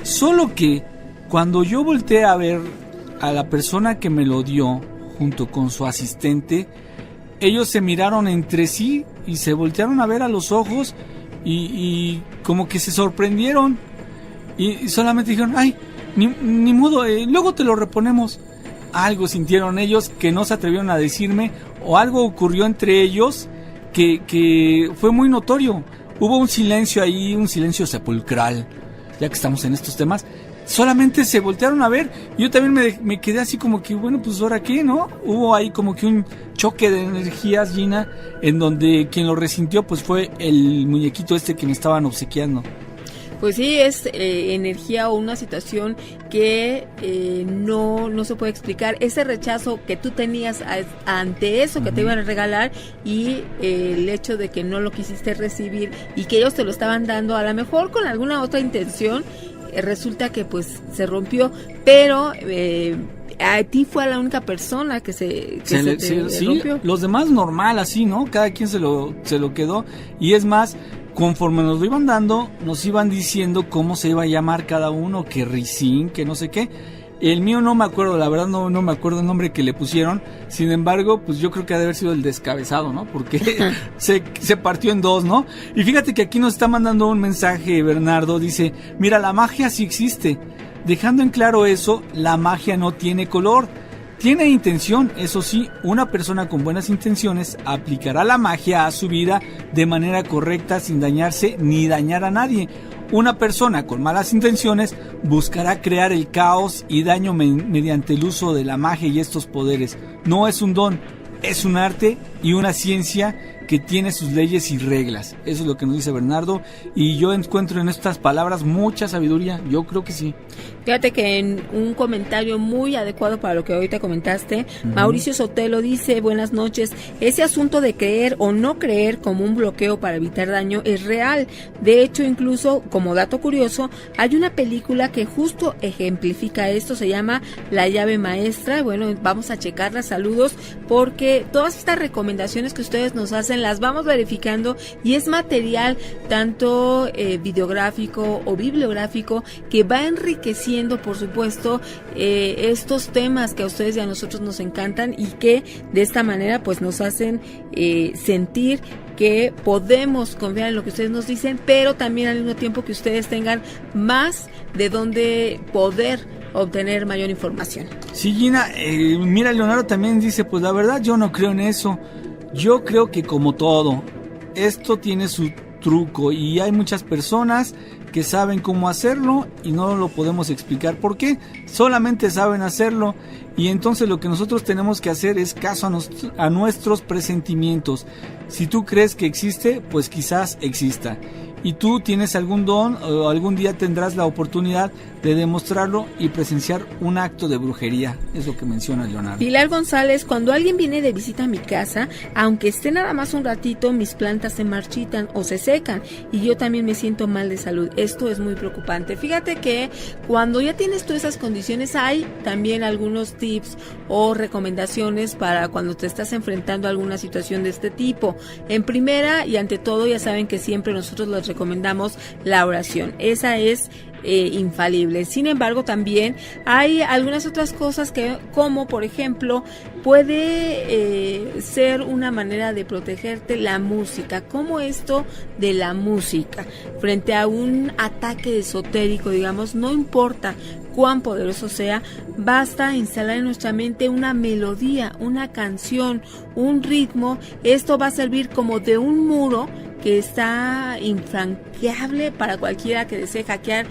Solo que cuando yo volteé a ver a la persona que me lo dio junto con su asistente, ellos se miraron entre sí y se voltearon a ver a los ojos y como que se sorprendieron y solamente dijeron, ay, ni modo, luego te lo reponemos. Algo sintieron ellos que no se atrevieron a decirme, o algo ocurrió entre ellos que fue muy notorio. hubo un silencio ahí, un silencio sepulcral, ya que estamos en estos temas. Solamente se voltearon a ver. Yo también me quedé así como que, bueno, pues ¿ahora qué, no? Hubo ahí como que un choque de energías, Gina, en donde quien lo resintió pues fue el muñequito que me estaban obsequiando. Pues sí, es energía o una situación que no se puede explicar. Ese rechazo que tú tenías ante eso que te iban a regalar y el hecho de que no lo quisiste recibir y que ellos te lo estaban dando a lo mejor con alguna otra intención, resulta que pues se rompió, pero a ti fue la única persona que se rompió. Los demás normal, así, ¿no? Cada quien se lo quedó, y es más, conforme nos lo iban dando, nos iban diciendo cómo se iba a llamar cada uno, que Rizín, que no sé qué. El mío no me acuerdo, la verdad no me acuerdo el nombre que le pusieron. Sin embargo, pues yo creo que ha de haber sido el descabezado, ¿no? Porque se partió en dos, ¿no? Y fíjate que aquí nos está mandando un mensaje Bernardo, dice, mira, la magia sí existe. Dejando en claro eso, la magia no tiene color. Tiene intención, eso sí, una persona con buenas intenciones aplicará la magia a su vida de manera correcta sin dañarse ni dañar a nadie. Una persona con malas intenciones buscará crear el caos y daño mediante el uso de la magia y estos poderes. No es un don, es un arte y una ciencia que tiene sus leyes y reglas. Eso es lo que nos dice Bernardo, y yo encuentro en estas palabras mucha sabiduría. Yo creo que sí. Fíjate que en un comentario muy adecuado para lo que ahorita comentaste, Mauricio Sotelo dice, buenas noches, ese asunto de creer o no creer como un bloqueo para evitar daño es real. De hecho, incluso como dato curioso, hay una película que justo ejemplifica esto, se llama La llave maestra. Bueno, vamos a checarla, saludos, porque todas estas recomendaciones que ustedes nos hacen las vamos verificando, y es material tanto videográfico o bibliográfico que va enriqueciendo, por supuesto, estos temas que a ustedes y a nosotros nos encantan, y que de esta manera pues nos hacen sentir que podemos confiar en lo que ustedes nos dicen, pero también al mismo tiempo que ustedes tengan más de dónde poder obtener mayor información. Sí, Gina, mira, Leonardo también dice, pues la verdad yo no creo en eso. Yo creo que como todo, esto tiene su truco, y hay muchas personas que saben cómo hacerlo y no lo podemos explicar por qué, solamente saben hacerlo, y entonces lo que nosotros tenemos que hacer es caso a nuestros presentimientos. Si tú crees que existe, pues quizás exista, y tú tienes algún don o algún día tendrás la oportunidad de demostrarlo y presenciar un acto de brujería. Es lo que menciona Leonardo. Pilar González, cuando alguien viene de visita a mi casa, aunque esté nada más un ratito, mis plantas se marchitan o se secan y yo también me siento mal de salud. Esto es muy preocupante. Fíjate que cuando ya tienes todas esas condiciones, hay también algunos tips o recomendaciones para cuando te estás enfrentando a alguna situación de este tipo. En primera y ante todo, ya saben que siempre nosotros les recomendamos la oración. Esa es infalible. Sin embargo, también hay algunas otras cosas que, como por ejemplo, puede ser una manera de protegerte la música, como esto de la música frente a un ataque esotérico, digamos, no importa cuán poderoso sea, basta instalar en nuestra mente una melodía, una canción, un ritmo. Esto va a servir como de un muro que está infranqueable para cualquiera que desee hackear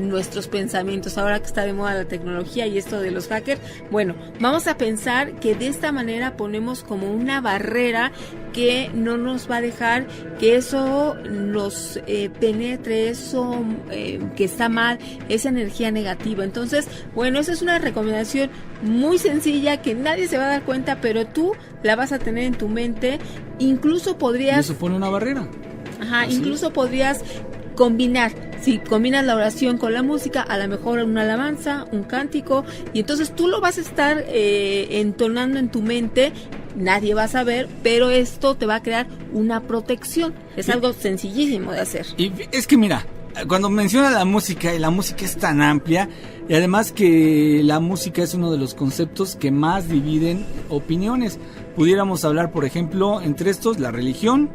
nuestros pensamientos. Ahora que está de moda la tecnología y esto de los hackers, bueno, vamos a pensar que de esta manera ponemos como una barrera que no nos va a dejar que eso nos penetre, eso que está mal, esa energía negativa. Entonces, bueno, esa es una recomendación muy sencilla que nadie se va a dar cuenta, pero tú la vas a tener en tu mente. Incluso podrías... ¿Y eso pone una barrera? Ajá, ¿así? Incluso podrías combinar, si combinas la oración con la música, a lo mejor una alabanza, un cántico, y entonces tú lo vas a estar entonando en tu mente, nadie va a saber, pero esto te va a crear una protección. Es algo sencillísimo de hacer. Y es que mira, cuando menciona la música, y la música es tan amplia, y además que la música es uno de los conceptos que más dividen opiniones. Pudiéramos hablar, por ejemplo, entre estos, la religión,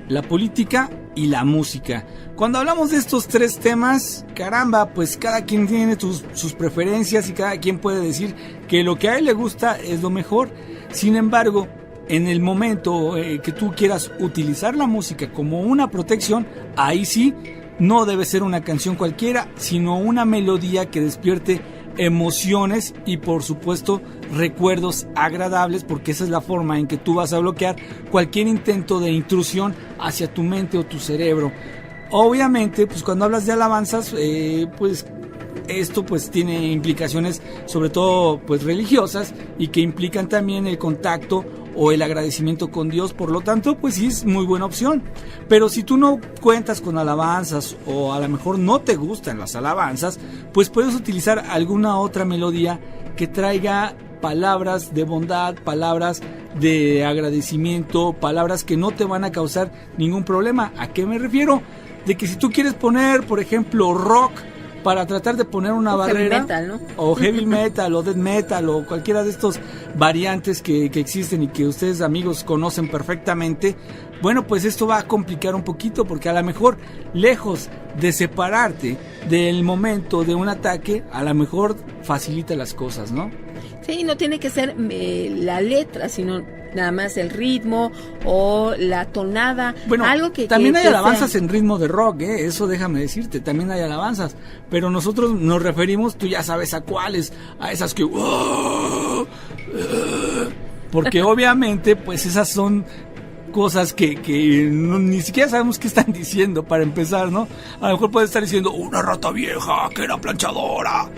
la política y la música. Cuando hablamos de estos tres temas, caramba, pues cada quien tiene sus preferencias y cada quien puede decir que lo que a él le gusta es lo mejor. Sin embargo, en el momento que tú quieras utilizar la música como una protección, ahí sí, no debe ser una canción cualquiera, sino una melodía que despierte emociones y por supuesto recuerdos agradables, porque esa es la forma en que tú vas a bloquear cualquier intento de intrusión hacia tu mente o tu cerebro. Obviamente, pues cuando hablas de alabanzas, pues esto pues tiene implicaciones sobre todo pues religiosas y que implican también el contacto o el agradecimiento con Dios, por lo tanto pues sí es muy buena opción. Pero si tú no cuentas con alabanzas o a lo mejor no te gustan las alabanzas, pues puedes utilizar alguna otra melodía que traiga palabras de bondad, palabras de agradecimiento, palabras que no te van a causar ningún problema. ¿A qué me refiero? De que si tú quieres poner, por ejemplo, rock para tratar de poner una barrera, heavy metal, ¿no? O heavy metal o death metal o cualquiera de estos variantes que existen y que ustedes amigos conocen perfectamente, bueno, pues esto va a complicar un poquito, porque a lo mejor lejos de separarte del momento de un ataque, a lo mejor facilita las cosas, ¿no? Sí, no tiene que ser la letra, sino nada más el ritmo o la tonada, bueno, algo que también hay alabanzas sea en ritmo de rock, eso déjame decirte, también hay alabanzas, pero nosotros nos referimos, tú ya sabes a cuáles, a esas que porque obviamente pues esas son cosas que no, ni siquiera sabemos qué están diciendo para empezar, ¿no? A lo mejor puede estar diciendo una rata vieja que era planchadora,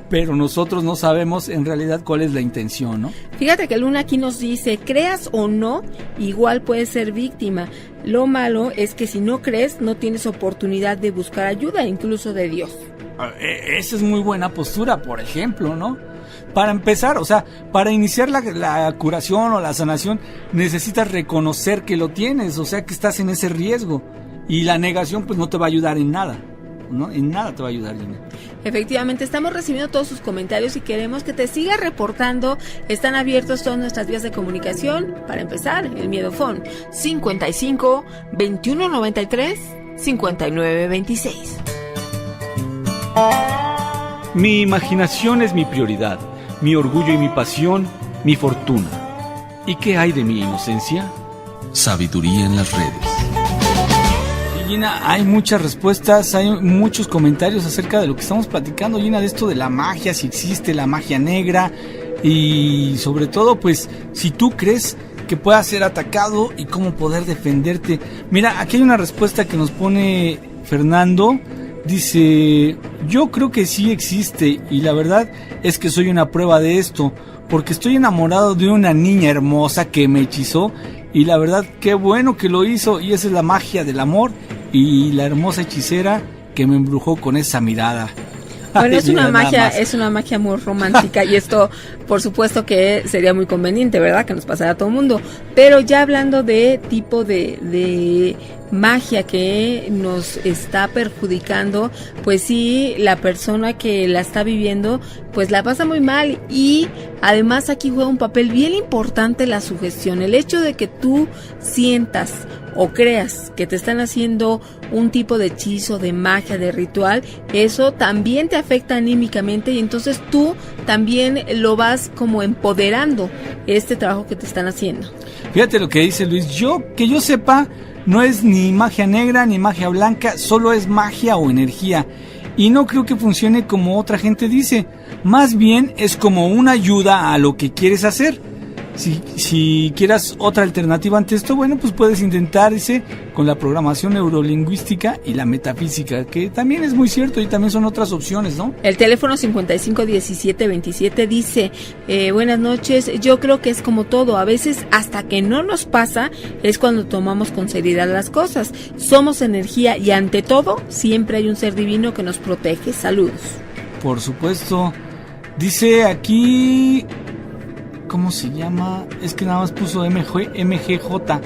pero nosotros no sabemos en realidad cuál es la intención, ¿no? Fíjate que Luna aquí nos dice, creas o no, igual puedes ser víctima. Lo malo es que si no crees, no tienes oportunidad de buscar ayuda, incluso de Dios. Esa es muy buena postura, por ejemplo, ¿no? Para empezar, o sea, para iniciar la curación o la sanación, necesitas reconocer que lo tienes, o sea, que estás en ese riesgo. Y la negación, pues, no te va a ayudar en nada, ¿no? En nada te va a ayudar, Gina. Efectivamente, estamos recibiendo todos sus comentarios y queremos que te sigas reportando. Están abiertos todas nuestras vías de comunicación. Para empezar, el Miedofón 55 21 93 59 26. Mi imaginación es mi prioridad, mi orgullo y mi pasión, mi fortuna. ¿Y qué hay de mi inocencia? Sabiduría en las redes. Gina, hay muchas respuestas, hay muchos comentarios acerca de lo que estamos platicando, Gina, de esto de la magia, si existe la magia negra y sobre todo, pues, si tú crees que pueda ser atacado y cómo poder defenderte. Mira, aquí hay una respuesta que nos pone Fernando, dice, yo creo que sí existe y la verdad es que soy una prueba de esto, porque estoy enamorado de una niña hermosa que me hechizó y la verdad, qué bueno que lo hizo y esa es la magia del amor y la hermosa hechicera que me embrujó con esa mirada. Bueno, es una magia, muy romántica y esto, por supuesto que sería muy conveniente, ¿verdad? Que nos pasara a todo el mundo. Pero ya hablando de tipo de magia que nos está perjudicando, pues sí, la persona que la está viviendo, pues la pasa muy mal y además aquí juega un papel bien importante la sugestión. El hecho de que tú sientas o creas que te están haciendo un tipo de hechizo, de magia, de ritual, eso también te afecta anímicamente y entonces tú también lo vas como empoderando este trabajo que te están haciendo. Fíjate lo que dice Luis, que yo sepa, no es ni magia negra ni magia blanca, solo es magia o energía. Y no creo que funcione como otra gente dice, más bien es como una ayuda a lo que quieres hacer. Si quieras otra alternativa ante esto, bueno, pues puedes intentar, dice, con la programación neurolingüística y la metafísica, que también es muy cierto y también son otras opciones, ¿no? El teléfono 551727 dice, buenas noches, yo creo que es como todo, a veces hasta que no nos pasa es cuando tomamos con seriedad las cosas. Somos energía y ante todo siempre hay un ser divino que nos protege. Saludos. Por supuesto. Dice aquí... ¿Cómo se llama? Es que nada más puso MGJ.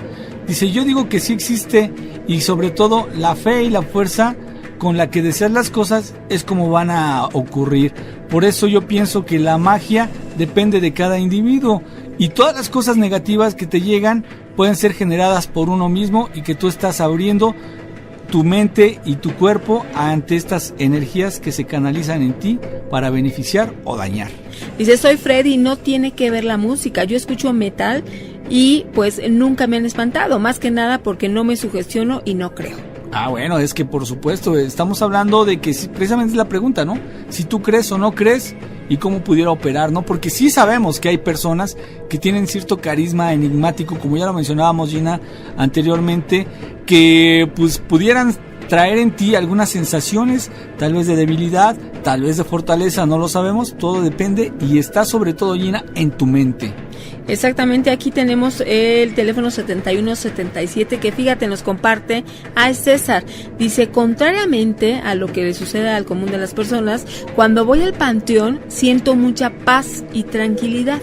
Dice, yo digo que sí existe y sobre todo la fe y la fuerza con la que deseas las cosas es como van a ocurrir. Por eso yo pienso que la magia depende de cada individuo y todas las cosas negativas que te llegan pueden ser generadas por uno mismo y que tú estás abriendo tu mente y tu cuerpo ante estas energías que se canalizan en ti para beneficiar o dañar. Dice, soy Freddy, no tiene que ver la música, yo escucho metal y pues nunca me han espantado, más que nada porque no me sugestiono y no creo. Ah, bueno, es que por supuesto, estamos hablando de que precisamente es la pregunta, ¿no? Si tú crees o no crees y cómo pudiera operar, ¿no? Porque sí sabemos que hay personas que tienen cierto carisma enigmático, como ya lo mencionábamos, Gina, anteriormente, que pues pudieran traer en ti algunas sensaciones, tal vez de debilidad, tal vez de fortaleza, no lo sabemos, todo depende y está sobre todo, Gina, en tu mente. Exactamente, aquí tenemos el teléfono 7177 que fíjate nos comparte a César. Dice, contrariamente a lo que le sucede al común de las personas, cuando voy al panteón siento mucha paz y tranquilidad.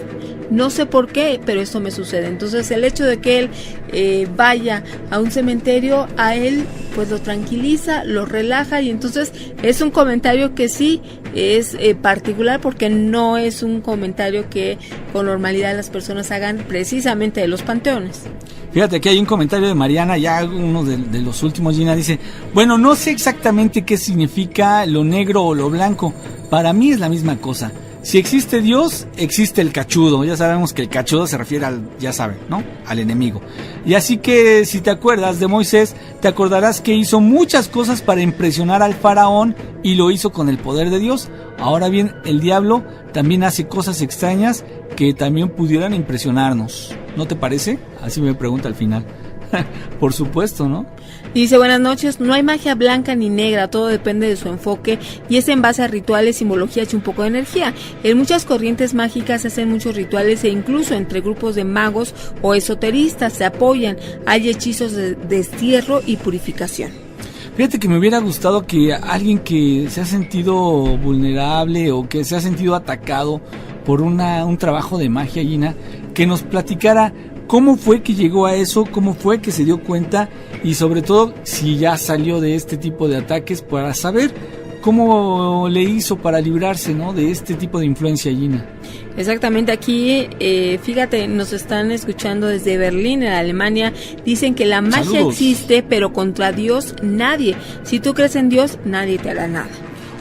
No sé por qué, pero esto me sucede. Entonces el hecho de que él vaya a un cementerio, a él pues lo tranquiliza, lo relaja, y entonces es un comentario que sí es particular, porque no es un comentario que con normalidad las personas hagan precisamente de los panteones. Fíjate que hay un comentario de Mariana, ya uno de los últimos, Gina, dice, bueno, no sé exactamente qué significa lo negro o lo blanco, para mí es la misma cosa. Si existe Dios, existe el cachudo. Ya sabemos que el cachudo se refiere al, ya saben, ¿no? Al enemigo. Y así que si te acuerdas de Moisés, te acordarás que hizo muchas cosas para impresionar al faraón y lo hizo con el poder de Dios. Ahora bien, el diablo también hace cosas extrañas que también pudieran impresionarnos. ¿No te parece? Así me pregunta al final. Por supuesto, ¿no? Dice, buenas noches, no hay magia blanca ni negra, todo depende de su enfoque y es en base a rituales, simbología y un poco de energía. En muchas corrientes mágicas se hacen muchos rituales e incluso entre grupos de magos o esoteristas se apoyan. Hay hechizos de destierro y purificación. Fíjate que me hubiera gustado que alguien que se ha sentido vulnerable o que se ha sentido atacado por un trabajo de magia, Gina, que nos platicara cómo fue que llegó a eso, cómo fue que se dio cuenta y sobre todo si ya salió de este tipo de ataques, para saber cómo le hizo para librarse, ¿no?, de este tipo de influencia, Gina. Exactamente, aquí fíjate, nos están escuchando desde Berlín, en Alemania. Dicen que la magia Saludos. existe, pero contra Dios nadie. Si tú crees en Dios, nadie te hará nada.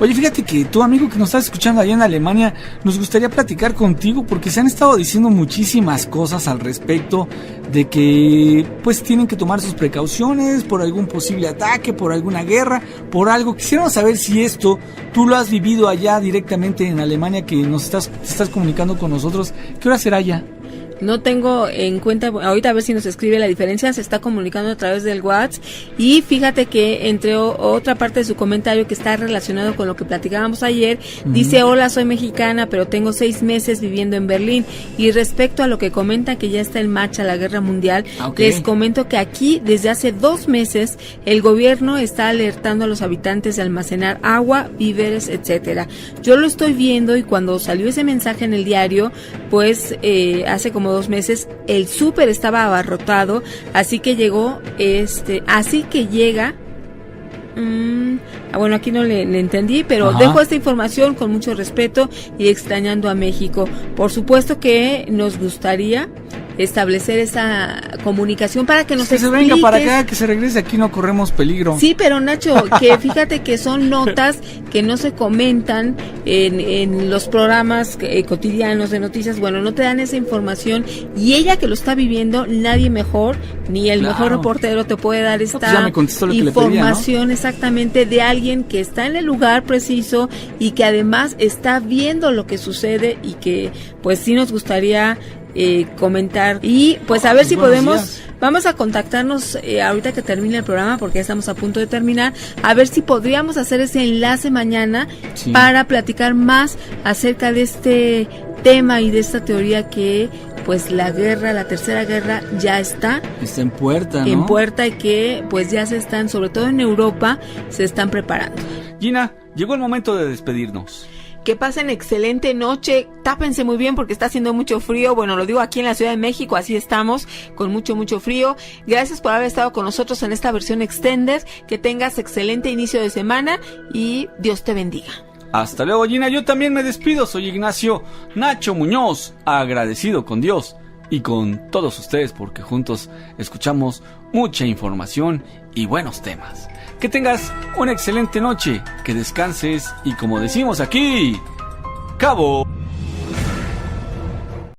Oye, fíjate que tu amigo que nos estás escuchando allá en Alemania, nos gustaría platicar contigo porque se han estado diciendo muchísimas cosas al respecto de que pues tienen que tomar sus precauciones por algún posible ataque, por alguna guerra, por algo. Quisiéramos saber si esto tú lo has vivido allá directamente en Alemania, que te estás comunicando con nosotros. ¿Qué hora será ya? No tengo en cuenta, ahorita a ver si nos escribe la diferencia, se está comunicando a través del WhatsApp y fíjate que entre otra parte de su comentario que está relacionado con lo que platicábamos ayer, dice, hola, soy mexicana, pero tengo 6 meses viviendo en Berlín y respecto a lo que comentan que ya está en marcha la guerra mundial, les comento que aquí desde hace 2 meses el gobierno está alertando a los habitantes de almacenar agua, víveres, etcétera. Yo lo estoy viendo y cuando salió ese mensaje en el diario, pues hace como 2 meses el súper estaba abarrotado, así que llega, bueno, aquí no le entendí, pero dejo esta información con mucho respeto y extrañando a México. Por supuesto que nos gustaría establecer esa comunicación para que nos expliques. Que se venga para acá, que se regrese, aquí no corremos peligro. Sí, pero Nacho, que fíjate que son notas que no se comentan en los programas cotidianos de noticias. Bueno, no te dan esa información y ella que lo está viviendo, nadie mejor, ni el mejor reportero te puede dar esta información, ¿no? Exactamente, de alguien que está en el lugar preciso y que además está viendo lo que sucede y que pues sí nos gustaría comentar y pues a ver si podemos, vamos a contactarnos ahorita que termine el programa porque ya estamos a punto de terminar, a ver si podríamos hacer ese enlace mañana para platicar más acerca de este tema y de esta teoría que pues la tercera guerra ya está en puerta, ¿no? En puerta y que pues ya se están, sobre todo en Europa, se están preparando. Gina, llegó el momento de despedirnos. Que pasen excelente noche, tápense muy bien porque está haciendo mucho frío, bueno, lo digo aquí en la Ciudad de México, así estamos, con mucho frío. Gracias por haber estado con nosotros en esta versión extended, que tengas excelente inicio de semana y Dios te bendiga. Hasta luego, Gina, yo también me despido, soy Ignacio Nacho Muñoz, agradecido con Dios y con todos ustedes porque juntos escuchamos mucha información y buenos temas. Que tengas una excelente noche, que descanses y como decimos aquí, ¡cabo!